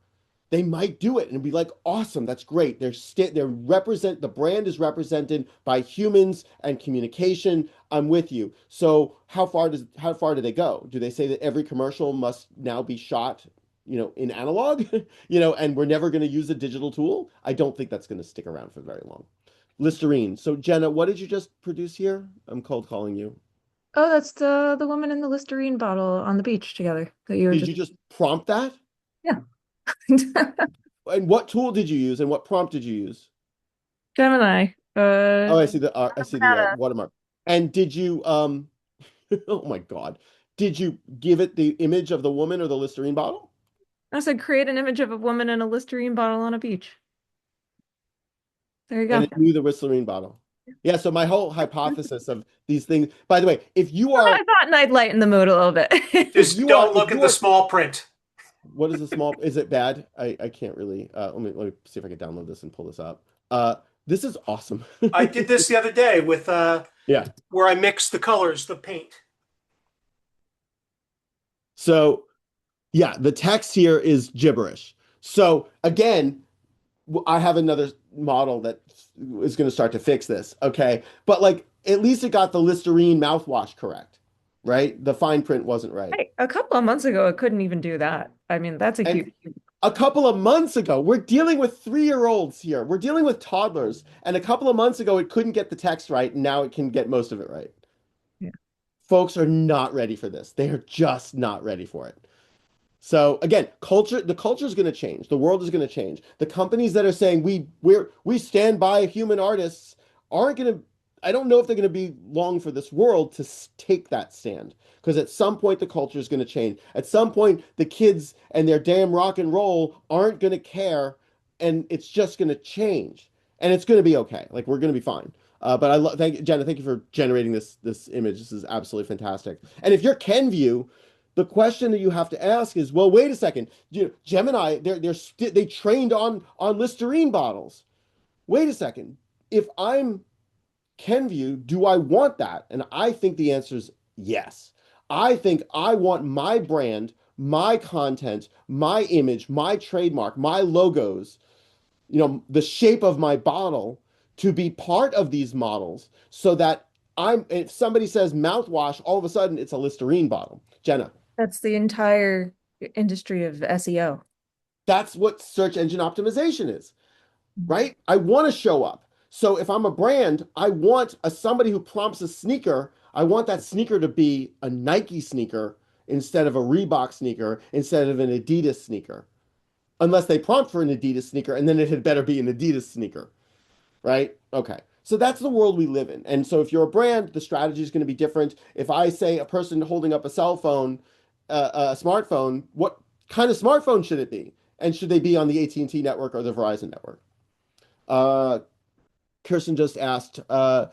They might do it and be like, awesome, that's great. The brand is represented by humans and communication. I'm with you. So how far do they go? Do they say that every commercial must now be shot, in analog, and we're never going to use a digital tool? I don't think that's going to stick around for very long. Listerine. So Jenna, what did you just produce here? I'm cold calling you. Oh, that's the woman in the Listerine bottle on the beach together that you were Did just you just prompt that? yeah. And what tool did you use and what prompt did you use? Gemini. Oh, I see the Banana. watermark. And did you oh my God. Did you give it the image of the woman or the Listerine bottle? I said create an image of a woman in a Listerine bottle on a beach. There you And go. it knew the Listerine bottle. Yeah, so my whole hypothesis of these things, by the way, I thought I'd lighten the mood a little bit. Just don't if look at you the are, small print. what is the small, is it bad? I can't really, let me see if I can download this and pull this up. This is awesome. I did this the other day with Yeah. where I mixed the colors, the paint. So yeah, the text here is gibberish. So again, I have another model that is going to start to fix this. Okay. But like, at least it got the Listerine mouthwash correct, right? The fine print wasn't right. Hey, a couple of months ago, it couldn't even do that. I mean, that's a huge. And a couple of months ago, we're dealing with 3-year-olds here. We're dealing with toddlers. And a couple of months ago, it couldn't get the text right. And now it can get most of it right. Yeah. Folks are not ready for this. They are just not ready for it. So again, the culture is going to change. The world is going to change. The companies that are saying we stand by human artists aren't going to, I don't know if they're going to be long for this world to take that stand, because at some point the culture is going to change. At some point the kids and their damn rock and roll aren't going to care, and it's just going to change, and it's going to be okay. Like, we're going to be fine. But thank you, Jenna. Thank you for generating this image. This is absolutely fantastic. And if you're Kenview, the question that you have to ask is, well, wait a second. Gemini, they trained on Listerine bottles. Wait a second. If I'm Kenview, do I want that? And I think the answer is yes. I think I want my brand, my content, my image, my trademark, my logos, the shape of my bottle to be part of these models, so that if somebody says mouthwash, all of a sudden it's a Listerine bottle. Jenna. That's the entire industry of SEO. That's what search engine optimization is, right? I want to show up. So if I'm a brand, I want somebody who prompts a sneaker. I want that sneaker to be a Nike sneaker instead of a Reebok sneaker, instead of an Adidas sneaker. Unless they prompt for an Adidas sneaker, and then it had better be an Adidas sneaker, right? Okay. So that's the world we live in. And so if you're a brand, the strategy is going to be different. If I say a person holding up a cell phone, a smartphone, what kind of smartphone should it be? And should they be on the AT&T network or the Verizon network? Kirsten just asked, the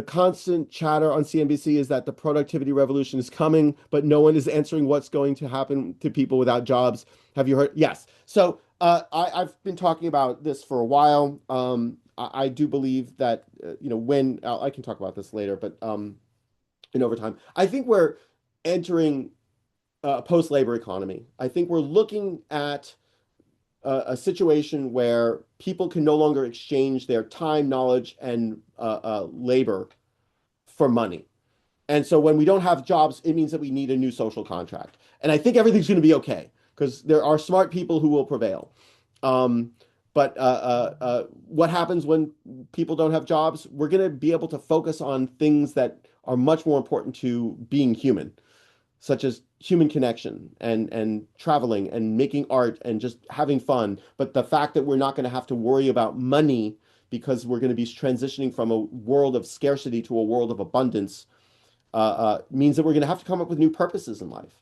constant chatter on CNBC is that the productivity revolution is coming, but no one is answering what's going to happen to people without jobs. Have you heard? Yes. So I've been talking about this for a while. I do believe that, when I can talk about this later, but in overtime, I think we're entering a post-labor economy. I think we're looking at a situation where people can no longer exchange their time, knowledge, and labor for money. And so when we don't have jobs, it means that we need a new social contract. And I think everything's going to be okay, because there are smart people who will prevail. But what happens when people don't have jobs? We're going to be able to focus on things that are much more important to being human, such as human connection and traveling and making art and just having fun. But the fact that we're not going to have to worry about money, because we're going to be transitioning from a world of scarcity to a world of abundance, means that we're going to have to come up with new purposes in life,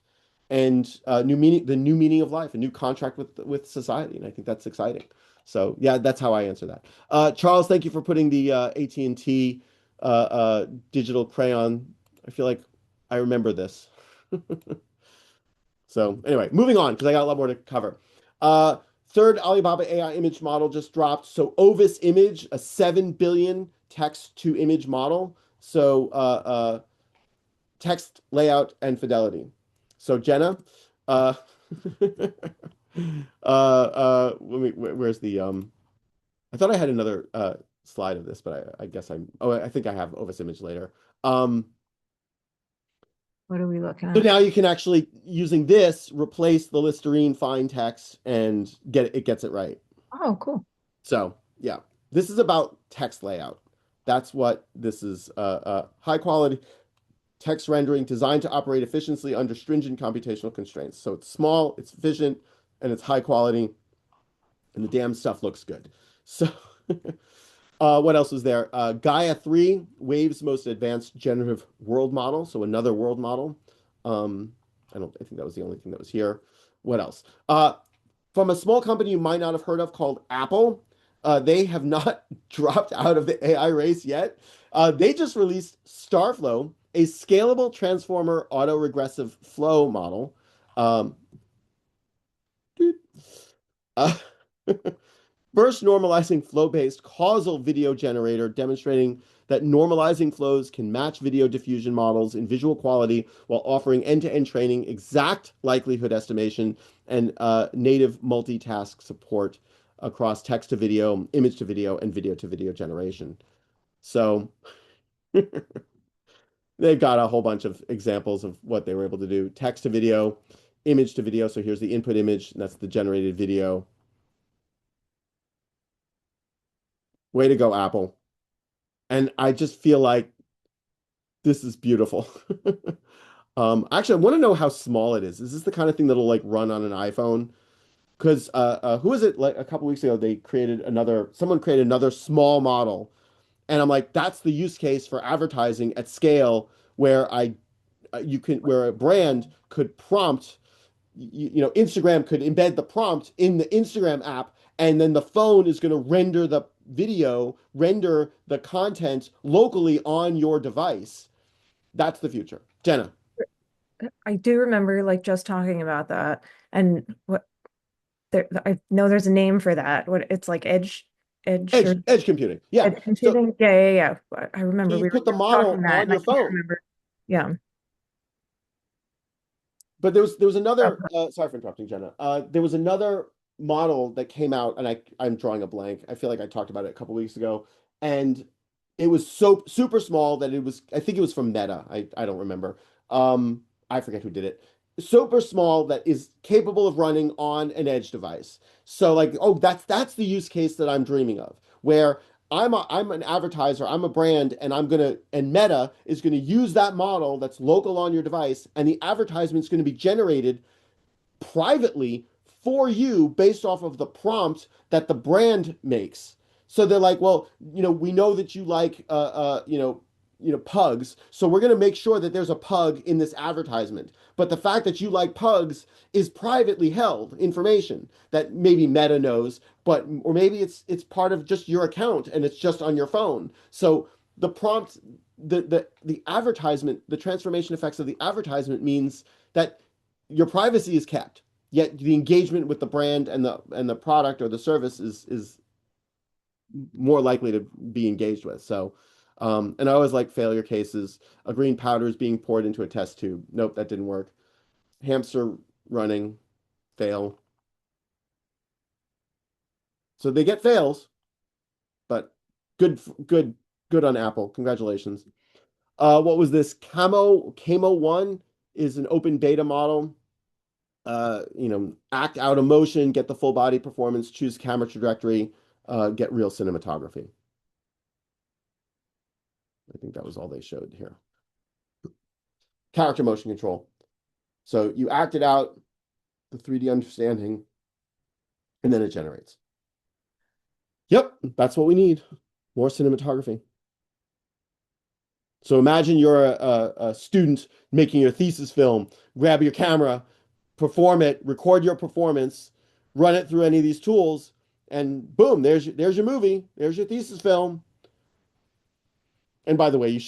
and the new meaning of life, a new contract with society. And I think that's exciting. So yeah, that's how I answer that. Charles, thank you for putting the AT&T digital crayon. I feel like I remember this. So anyway, moving on because I got a lot more to cover. Uh, Third Alibaba AI image model just dropped. So Ovis Image, a 7 billion text to image model. So text layout and fidelity. So Jenna, uh, where's the I thought I had another slide of this, but I guess I think I have Ovis Image later. Um, What are we looking so at? now you can actually, using this, replace the Listerine fine text and it gets it right. Oh, cool. So yeah, this is about text layout. That's what this is. High quality text rendering designed to operate efficiently under stringent computational constraints. So it's small, it's efficient, and it's high quality, and the damn stuff looks good. So what else was there? Gaia 3, Wave's most advanced generative world model. So another world model. Um, I think that was the only thing that was here. What else? From a small company you might not have heard of called Apple. They have not dropped out of the AI race yet. They just released Starflow, a scalable transformer autoregressive flow model. Um, uh, First, normalizing flow-based causal video generator, demonstrating that normalizing flows can match video diffusion models in visual quality while offering end-to-end training, exact likelihood estimation, and native multitask support across text to video, image to video, and video to video generation. So they've got a whole bunch of examples of what they were able to do. Text to video, image to video. So here's the input image, and that's the generated video. Way to go, Apple. And I just feel like this is beautiful. Actually, I want to know how small it is. Is this the kind of thing that'll like run on an iPhone? Because who was it like a couple weeks ago? Someone created another small model, and I'm like, that's the use case for advertising at scale, where where a brand could prompt, Instagram could embed the prompt in the Instagram app, and then the phone is going to render the content locally on your device. That's the future. Jenna. I do remember like just talking about that. And what there I know there's a name for that. What it's like edge or Edge computing. Yeah. edge So computing. Yeah. I so remember you we were put the just talking model that on and I your can't phone. remember. Yeah. But there was another Okay. sorry for interrupting, Jenna. There was another model that came out, and I'm drawing a blank. I feel like I talked about it a couple weeks ago, and it was so super small that I think it was from Meta. I don't remember. I forget who did it. Super small that is capable of running on an edge device. So like, oh, that's the use case that I'm dreaming of, where I'm an advertiser, I'm a brand, and Meta is gonna use that model that's local on your device, and the advertisement's gonna be generated privately for you based off of the prompt that the brand makes. So they're like, well, we know that you like, pugs, so we're going to make sure that there's a pug in this advertisement. But the fact that you like pugs is privately held information that maybe Meta knows, or maybe it's part of just your account and it's just on your phone. So the prompt, the advertisement, the transformation effects of the advertisement means that your privacy is kept, yet the engagement with the brand and the product or the service is more likely to be engaged with. So, and I always like failure cases. A green powder is being poured into a test tube. Nope, that didn't work. Hamster running, fail. So they get fails, but good, good, good on Apple. Congratulations. What was this? Camo One is an open beta model. Act out emotion, get the full body performance, choose camera trajectory, get real cinematography. I think that was all they showed here. Character motion control. So you act it out, the 3D understanding, and then it generates. Yep, that's what we need. More cinematography. So imagine you're a student making your thesis film, grab your camera, perform it, record your performance, run it through any of these tools, and boom, there's your movie. There's your thesis film. And by the way, we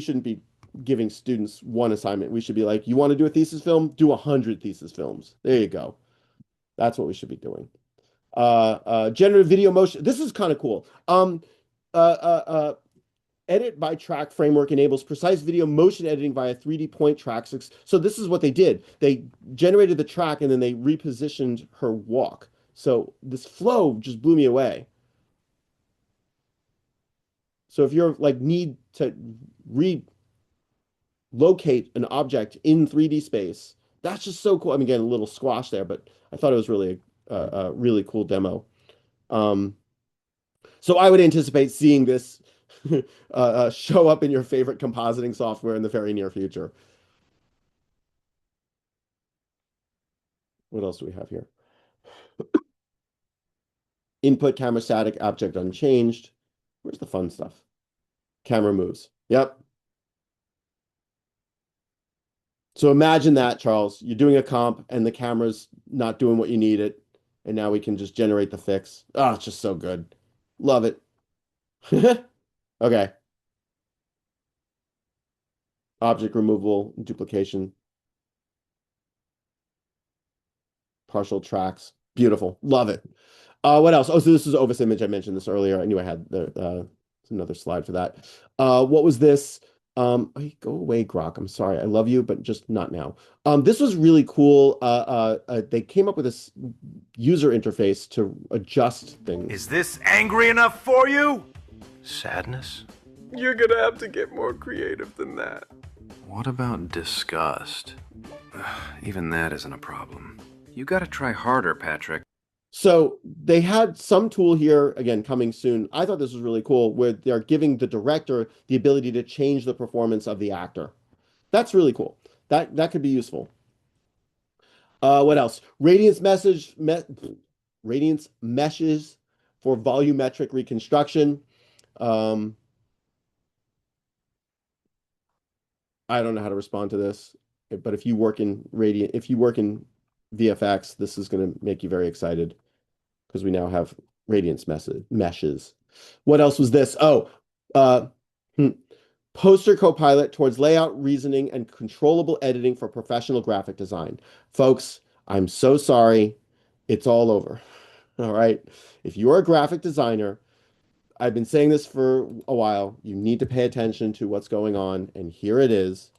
shouldn't be giving students one assignment. We should be like, you want to do a thesis film? Do 100 thesis films. There you go. That's what we should be doing. Generative video motion. This is kind of cool. Uh, uh, uh, Edit by track framework enables precise video motion editing via 3D point tracks. So this is what they did. They generated the track and then they repositioned her walk. So this flow just blew me away. So if you're like need to relocate an object in 3D space, that's just so cool. I mean, again, a little squash there, but I thought it was really a really cool demo. Um, so I would anticipate seeing this show up in your favorite compositing software in the very near future. What else do we have here? Input camera static, object unchanged. Where's the fun stuff? Camera moves. Yep. So imagine that, Charles. You're doing a comp and the camera's not doing what you need it. And now we can just generate the fix. Oh, it's just so good. Love it. Okay. Object removal, duplication, partial tracks. Beautiful. Love it. What else? Oh, so this is Ovis image. I mentioned this earlier. I knew I had another slide for that. What was this? Hey, go away, Grok. I'm sorry. I love you, but just not now. This was really cool. They came up with this user interface to adjust things. Is this angry enough for you? Sadness? You're gonna have to get more creative than that. What about disgust? Even that isn't a problem. You gotta try harder, Patrick. So they had some tool here, again, coming soon. I thought this was really cool, where they're giving the director the ability to change the performance of the actor. That's really cool. That could be useful. What else? Radiance meshes for volumetric reconstruction. I don't know how to respond to this, but if you work in VFX, this is going to make you very excited because we now have radiance meshes. What else was this? Oh, uh, hmm. Poster Copilot towards layout reasoning and controllable editing for professional graphic design. Folks, I'm so sorry. It's all over. All right. If you're a graphic designer, I've been saying this for a while. You need to pay attention to what's going on, and here it is.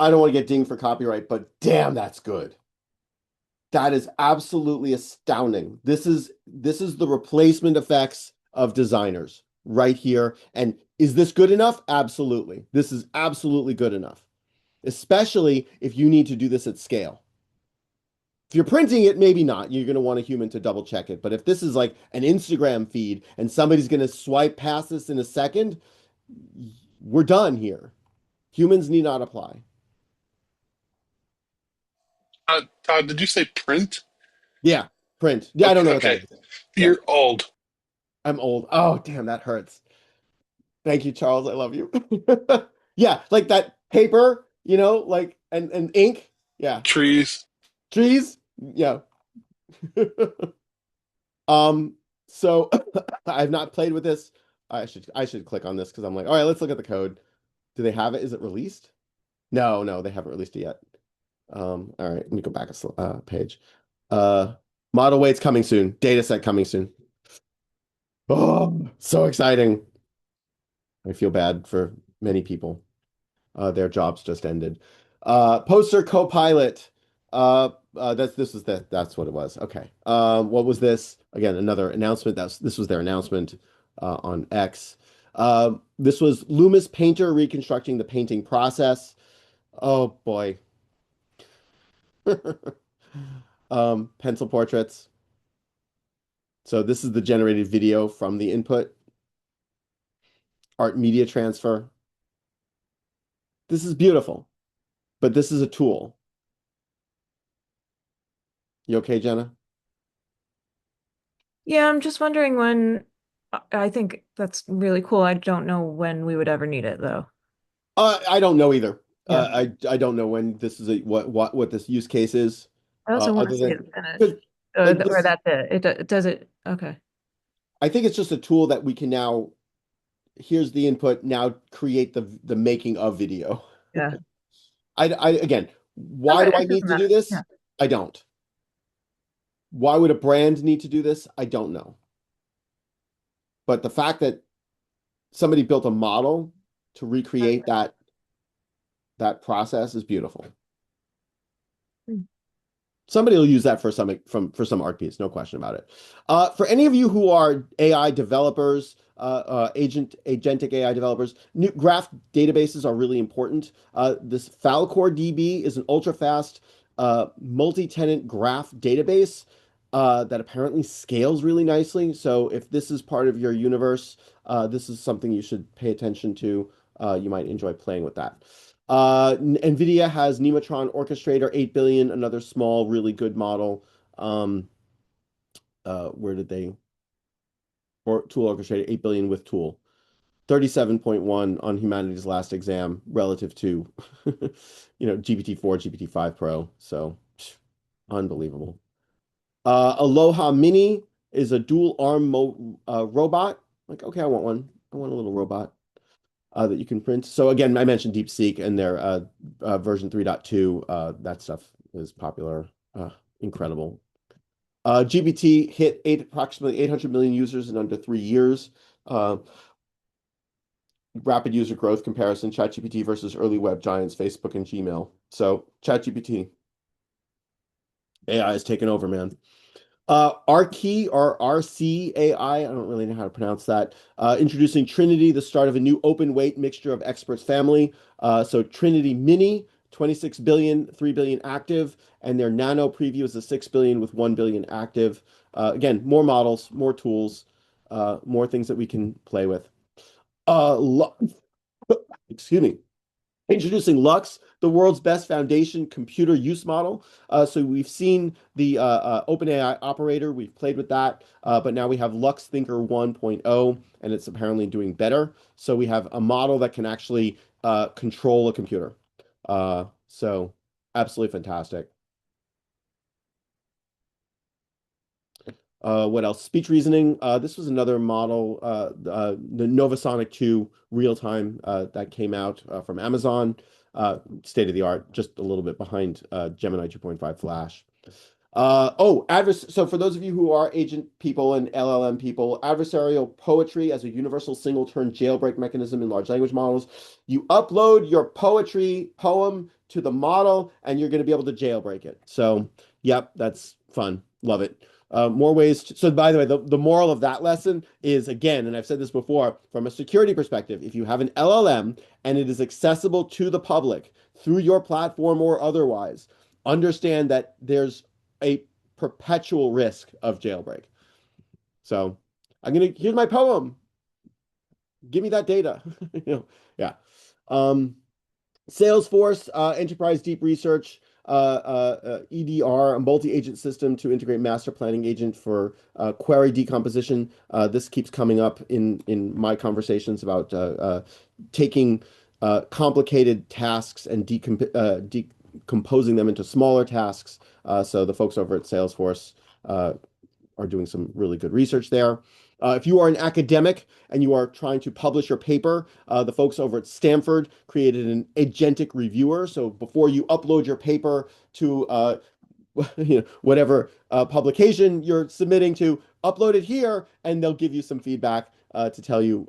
I don't want to get dinged for copyright, but damn, that's good. That is absolutely astounding. This is the replacement effects of designers right here. And is this good enough? Absolutely. This is absolutely good enough, especially if you need to do this at scale. If you're printing it, maybe not. You're going to want a human to double check it. But if this is like an Instagram feed and somebody's going to swipe past this in a second, we're done here. Humans need not apply. Todd, did you say print? Yeah, print. Yeah, I Okay, don't know what okay. that is. Yeah, You're old. I'm old. Oh, damn, that hurts. Thank you, Charles. I love you. Yeah, like that paper, like and ink. Yeah. Trees. Trees. Yeah. Um, so I've not played with this. I should click on this because I'm like, all right, let's look at the code. Do they have it? Is it released? No, no, they haven't released it yet. All right, let me go back a page. Uh, Model weights coming soon. Data set coming soon. Oh, so exciting. I feel bad for many people. Their jobs just ended. Poster Copilot. That's what it was. Okay. What was this? Again, another announcement. This was their announcement on X. This was Loomis Painter reconstructing the painting process. Oh boy. Pencil portraits. So this is the generated video from the input. Art media transfer. This is beautiful, but this is a tool. You okay, Jenna? Yeah, I'm just wondering when. I think that's really cool. I don't know when we would ever need it though. I don't know either. Yeah. I don't know when this is what this use case is. I also want to Other see than it finished. because like Or this, that's it. Does it. Okay. I think it's just a tool that we can now. Here's the input. Now create the making of video. Yeah. I again, why Okay. do I It need doesn't to do matter. Yeah. this? I don't. Why would a brand need to do this? I don't know. But the fact that somebody built a model to recreate that process is beautiful. Mm. Somebody will use that for some art piece, no question about it. For any of you who are AI developers, agentic AI developers, new graph databases are really important. This Falcor DB is an ultra-fast multi-tenant graph database that apparently scales really nicely. So if this is part of your universe, this is something you should pay attention to. You might enjoy playing with that. NVIDIA has Nematron Orchestrator 8 billion, another small, really good model. Where did they? Or Tool Orchestrator 8 billion with Tool. 37.1 on humanity's last exam relative to, GPT-4, GPT-5 Pro. So, unbelievable. Aloha Mini is a dual arm robot. Like, okay, I want one. I want a little robot. That you can print. So again, I mentioned DeepSeek and their version 3.2. That stuff is popular. Incredible. GPT hit approximately 800 million users in under 3 years. Rapid user growth comparison, ChatGPT versus early web giants, Facebook and Gmail. So ChatGPT, AI has taken over, man. RKey or RCAI, I don't really know how to pronounce that. Introducing Trinity, the start of a new open weight mixture of experts family. So Trinity Mini, 26 billion, 3 billion active, and their Nano preview is a 6 billion with 1 billion active. Again, more models, more tools, more things that we can play with. Excuse me. Introducing Lux, the world's best foundation computer use model. So we've seen the OpenAI operator, we've played with that, but now we have Lux Thinker 1.0, and it's apparently doing better. So we have a model that can actually control a computer. So absolutely fantastic. What else? Speech reasoning. This was another model, the Novasonic 2 real time that came out from Amazon. State of the art, just a little bit behind Gemini 2.5 Flash. So for those of you who are agent people and LLM people, adversarial poetry as a universal single turn jailbreak mechanism in large language models. You upload your poem to the model, and you're going to be able to jailbreak it. So, yep, that's fun. Love it. More ways so by the way, the moral of that lesson is, again, and I've said this before, from a security perspective, if you have an LLM and it is accessible to the public through your platform or otherwise, understand that there's a perpetual risk of jailbreak. So here's my poem. Give me that data. Yeah. Salesforce, Enterprise Deep Research, EDR, a multi-agent system to integrate master planning agent for query decomposition. This keeps coming up in my conversations about taking complicated tasks and decomposing them into smaller tasks. So the folks over at Salesforce are doing some really good research there. If you are an academic and you are trying to publish your paper, the folks over at Stanford created an agentic reviewer. So before you upload your paper to whatever publication you're submitting to, upload it here, and they'll give you some feedback to tell you,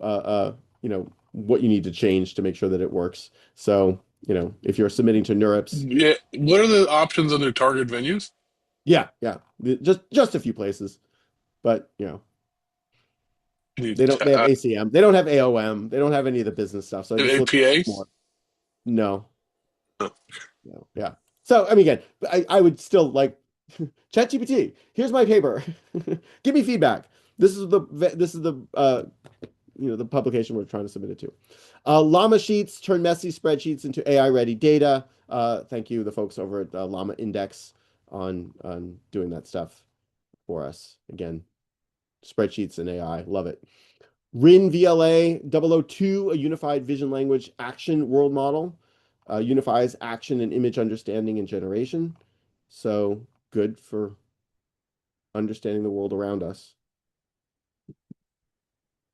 what you need to change to make sure that it works. So, if you're submitting to NeurIPS, Yeah. What are the options on their target venues? yeah, just a few places, but The they have ACM. They don't have AOM. They don't have any of the business stuff. So this looks APAs? more. No. No. Yeah. So I mean, again, I would still like ChatGPT, here's my paper. Give me feedback. This is the publication we're trying to submit it to. Llama Sheets turn messy spreadsheets into AI ready data. Thank you, the folks over at Llama Index on doing that stuff for us. Again, spreadsheets and AI, love it. RIN VLA 002, a unified vision language action world model, unifies action and image understanding and generation. So good for understanding the world around us.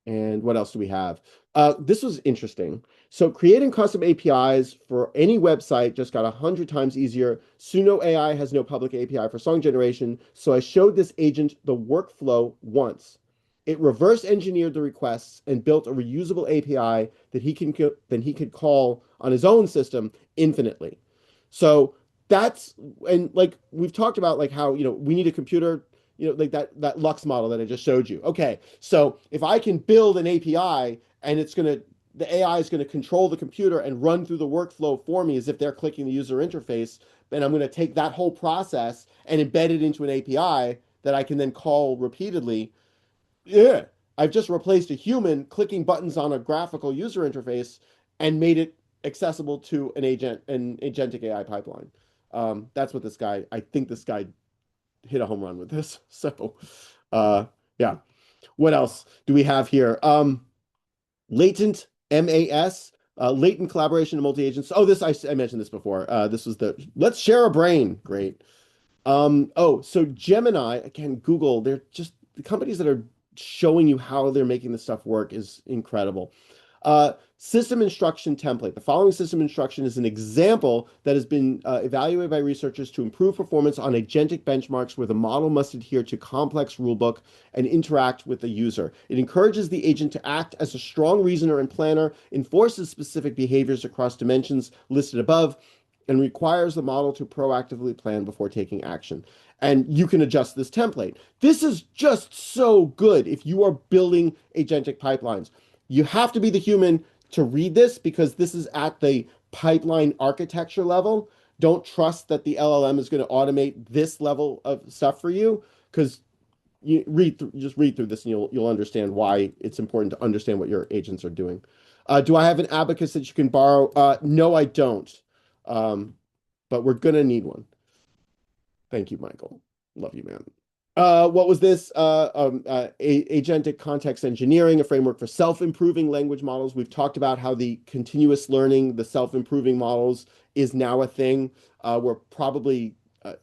And what else do we have? This was interesting. So creating custom APIs for any website just got 100 times easier. Suno AI has no public API for song generation, so I showed this agent the workflow once. It reverse engineered the requests and built a reusable API that he could call on his own system infinitely. So that's, and like we've talked about, like how, we need a computer, like that Lux model that I just showed you. Okay, so if I can build an API and the AI is going to control the computer and run through the workflow for me as if they're clicking the user interface, then I'm going to take that whole process and embed it into an API that I can then call repeatedly. Yeah, I've just replaced a human clicking buttons on a graphical user interface and made it accessible to an agentic AI pipeline. That's what I think this guy hit a home run with this. So, yeah. What else do we have here? Latent MAS, latent collaboration and multi-agents. Oh, I mentioned this before. This was the let's share a brain. Great. So Gemini, again, Google, they're just the companies that are showing you how they're making this stuff work is incredible. System instruction template. The following system instruction is an example that has been evaluated by researchers to improve performance on agentic benchmarks where the model must adhere to complex rulebook and interact with the user. It encourages the agent to act as a strong reasoner and planner, enforces specific behaviors across dimensions listed above, and requires the model to proactively plan before taking action. And you can adjust this template. This is just so good if you are building agentic pipelines. You have to be the human to read this because this is at the pipeline architecture level. Don't trust that the LLM is going to automate this level of stuff for you because just read through this and you'll understand why it's important to understand what your agents are doing. Do I have an abacus that you can borrow? No, I don't. But we're gonna need one. Thank you, Michael. Love you, man. What was this? Agentic context engineering, a framework for self-improving language models. We've talked about how the continuous learning, the self-improving models is now a thing. We're probably,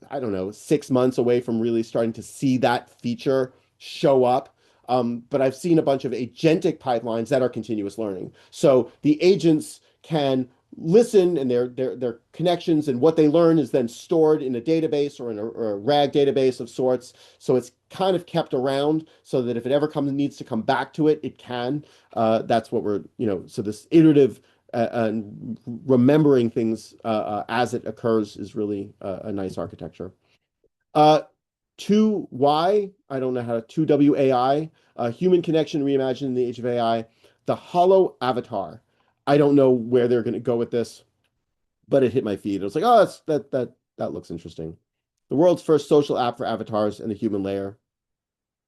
I don't know, 6 months away from really starting to see that feature show up. But I've seen a bunch of agentic pipelines that are continuous learning. So the agents can listen and their connections and what they learn is then stored in a database or in a RAG database of sorts. So it's kind of kept around so that if it ever needs to come back to it, it can. That's what so this iterative and remembering things as it occurs is really a nice architecture. 2Y, I don't know how to, 2WAI, human connection reimagined in the age of AI, the hollow avatar. I don't know where they're going to go with this, but it hit my feed. It was like, oh, that looks interesting. The world's first social app for avatars and the human layer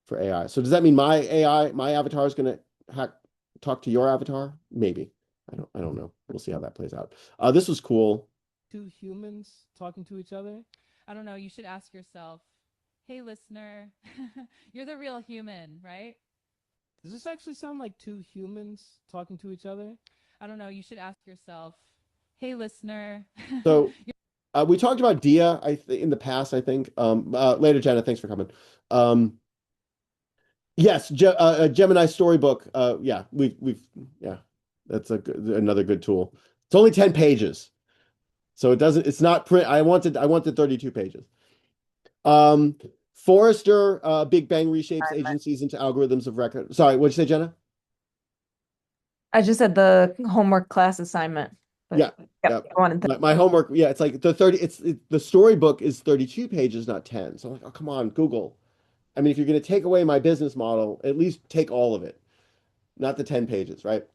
for AI. So does that mean my avatar is going to talk to your avatar? Maybe. I don't know. We'll see how that plays out. This was cool. Two humans talking to each other. I don't know. You should ask yourself, hey, listener, you're the real human, right? Does this actually sound like two humans talking to each other? I don't know. You should ask yourself, hey, listener. So we talked about Dia in the past, I think. Later, Jenna, thanks for coming. Yes, Gemini Storybook. Yeah, yeah, that's another good tool. It's only 10 pages. So it's not print. I wanted 32 pages. Forrester, Big Bang reshapes agencies into algorithms of record. Sorry, what'd you say, Jenna? I just said the homework class assignment. But Yeah. go on and My homework, yeah, it's like the storybook is 32 pages, not 10. So I'm like, oh, come on, Google. I mean, if you're going to take away my business model, at least take all of it, not the 10 pages, right?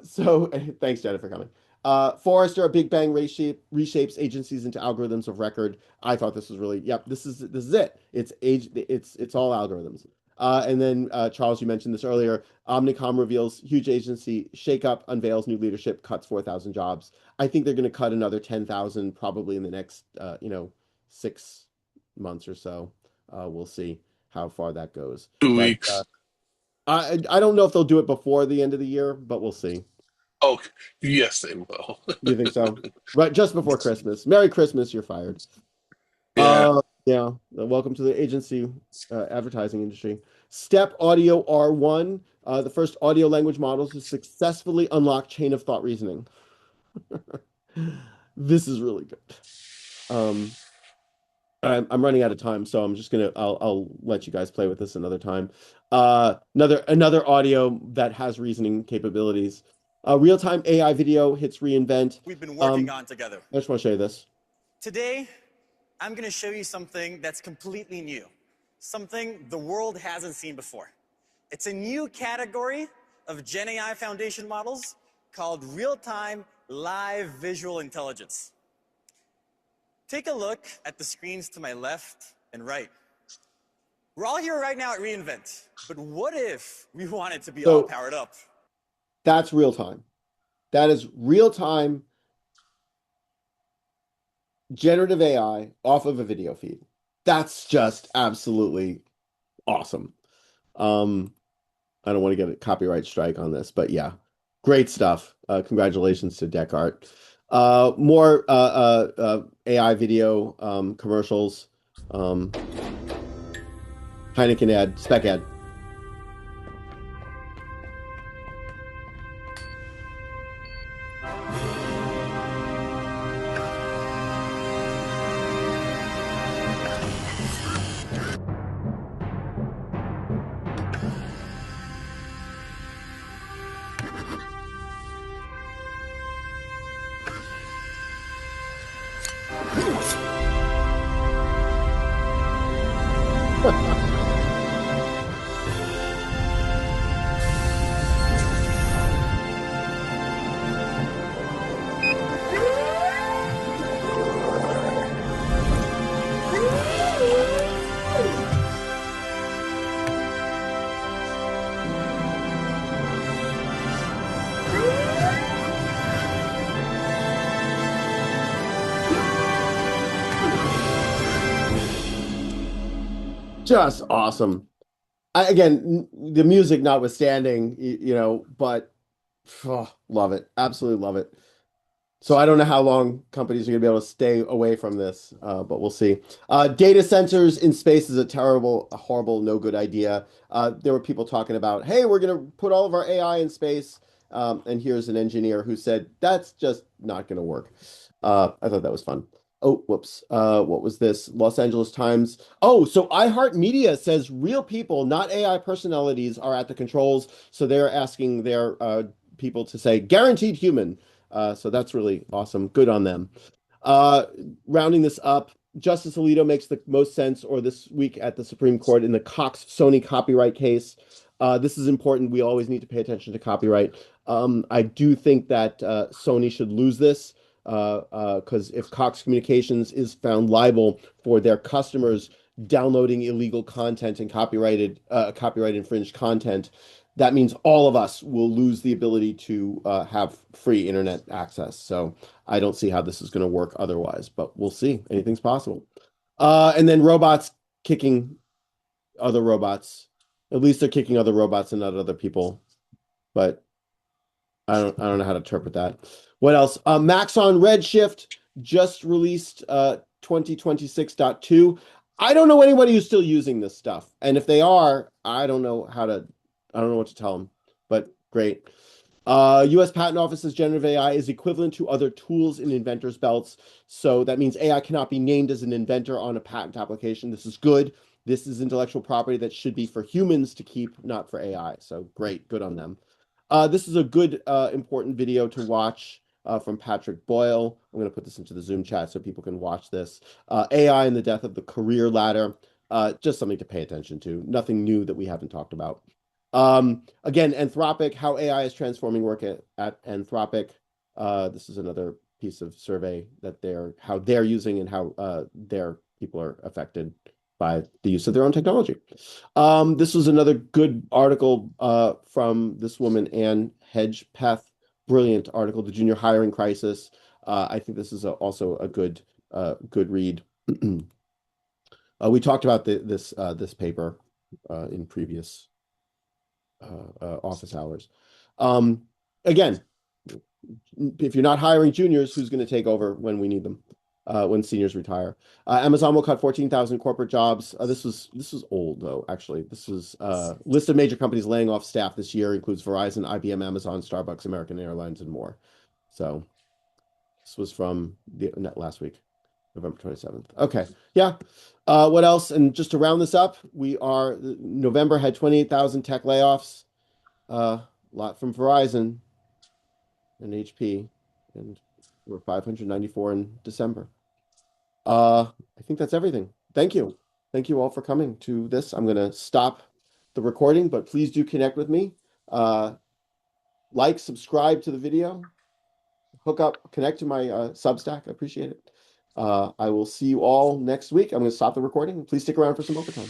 So thanks, Jenna, for coming. Forrester, a Big Bang reshapes agencies into algorithms of record. I thought this was really, yep, this is it. It's all algorithms. And then Charles, you mentioned this earlier. Omnicom reveals huge agency shakeup, unveils new leadership, cuts 4,000 jobs. I think they're going to cut another 10,000 probably in the next 6 months or so. We'll see how far that goes. Two But weeks. I don't know if they'll do it before the end of the year, but we'll see. Oh, yes, they will. You think so? Right, just before Christmas. Merry Christmas, you're fired. Yeah. Yeah. Welcome to the agency advertising industry. Step Audio R1, the first audio language models to successfully unlock chain of thought reasoning. This is really good. I'm running out of time, so I'll let you guys play with this another time. Another audio that has reasoning capabilities. Real-time AI video hits reInvent. We've been working on together. I just want to show you this. Today, I'm going to show you something that's completely new, something the world hasn't seen before. It's a new category of Gen AI foundation models called real-time live visual intelligence. Take a look at the screens to my left and right. We're all here right now at reInvent, but what if we wanted to be all powered up? That's real time. That is real time generative AI off of a video feed. That's just absolutely awesome. I don't want to get a copyright strike on this, but yeah, great stuff. Congratulations to Descartes. More AI video commercials. Heineken ad, spec ad. Just awesome. Again, the music notwithstanding, but love it. Absolutely love it. So I don't know how long companies are going to be able to stay away from this, but we'll see. Data centers in space is a horrible, no good idea. There were people talking about, hey, we're going to put all of our AI in space. And here's an engineer who said, that's just not going to work. I thought that was fun. Oh, whoops. What was this? Los Angeles Times. Oh, so iHeartMedia says real people, not AI personalities, are at the controls. So they're asking their people to say guaranteed human. So that's really awesome. Good on them. Uh, Rounding this up, Justice Alito makes the most sense, or this week at the Supreme Court in the Cox Sony copyright case. This is important. We always need to pay attention to copyright. I do think that Sony should lose this because if Cox Communications is found liable for their customers downloading illegal content and copyright infringed content, that means all of us will lose the ability to have free internet access. So I don't see how this is going to work otherwise, but we'll see. Anything's possible. And then robots kicking other robots. At least they're kicking other robots and not other people. But I don't know how to interpret that. What else? Maxon Redshift just released 2026.2. I don't know anybody who's still using this stuff. And if they are, I don't know what to tell them, but great. US Patent Office's generative AI is equivalent to other tools in inventors' belts. So that means AI cannot be named as an inventor on a patent application. This is good. This is intellectual property that should be for humans to keep, not for AI. So great, good on them. This is a good, important video to watch from Patrick Boyle. I'm going to put this into the Zoom chat so people can watch this. AI and the death of the career ladder. Just something to pay attention to. Nothing new that we haven't talked about. Again, Anthropic, how AI is transforming work at Anthropic. This is another piece of survey that how they're using and how their people are affected by the use of their own technology. This was another good article from this woman, Ann Hedgepeth. Brilliant article, The Junior Hiring Crisis. I think this is also a good read. We talked about this paper in previous office hours. Again, if you're not hiring juniors, who's going to take over when we need them? When seniors retire. Amazon will cut 14,000 corporate jobs. This was old though. Actually, this was list of major companies laying off staff this year includes Verizon, IBM, Amazon, Starbucks, American Airlines, and more. So this was from the last week, November 27th. Okay, yeah. What else? And just to round this up, November had 28,000 tech layoffs. A lot from Verizon and HP, and we're 594 in December. I think that's everything. Thank you. Thank you all for coming to this. I'm going to stop the recording, but please do connect with me. Like, subscribe to the video, connect to my Substack. I appreciate it. I will see you all next week. I'm going to stop the recording. Please stick around for some overtime.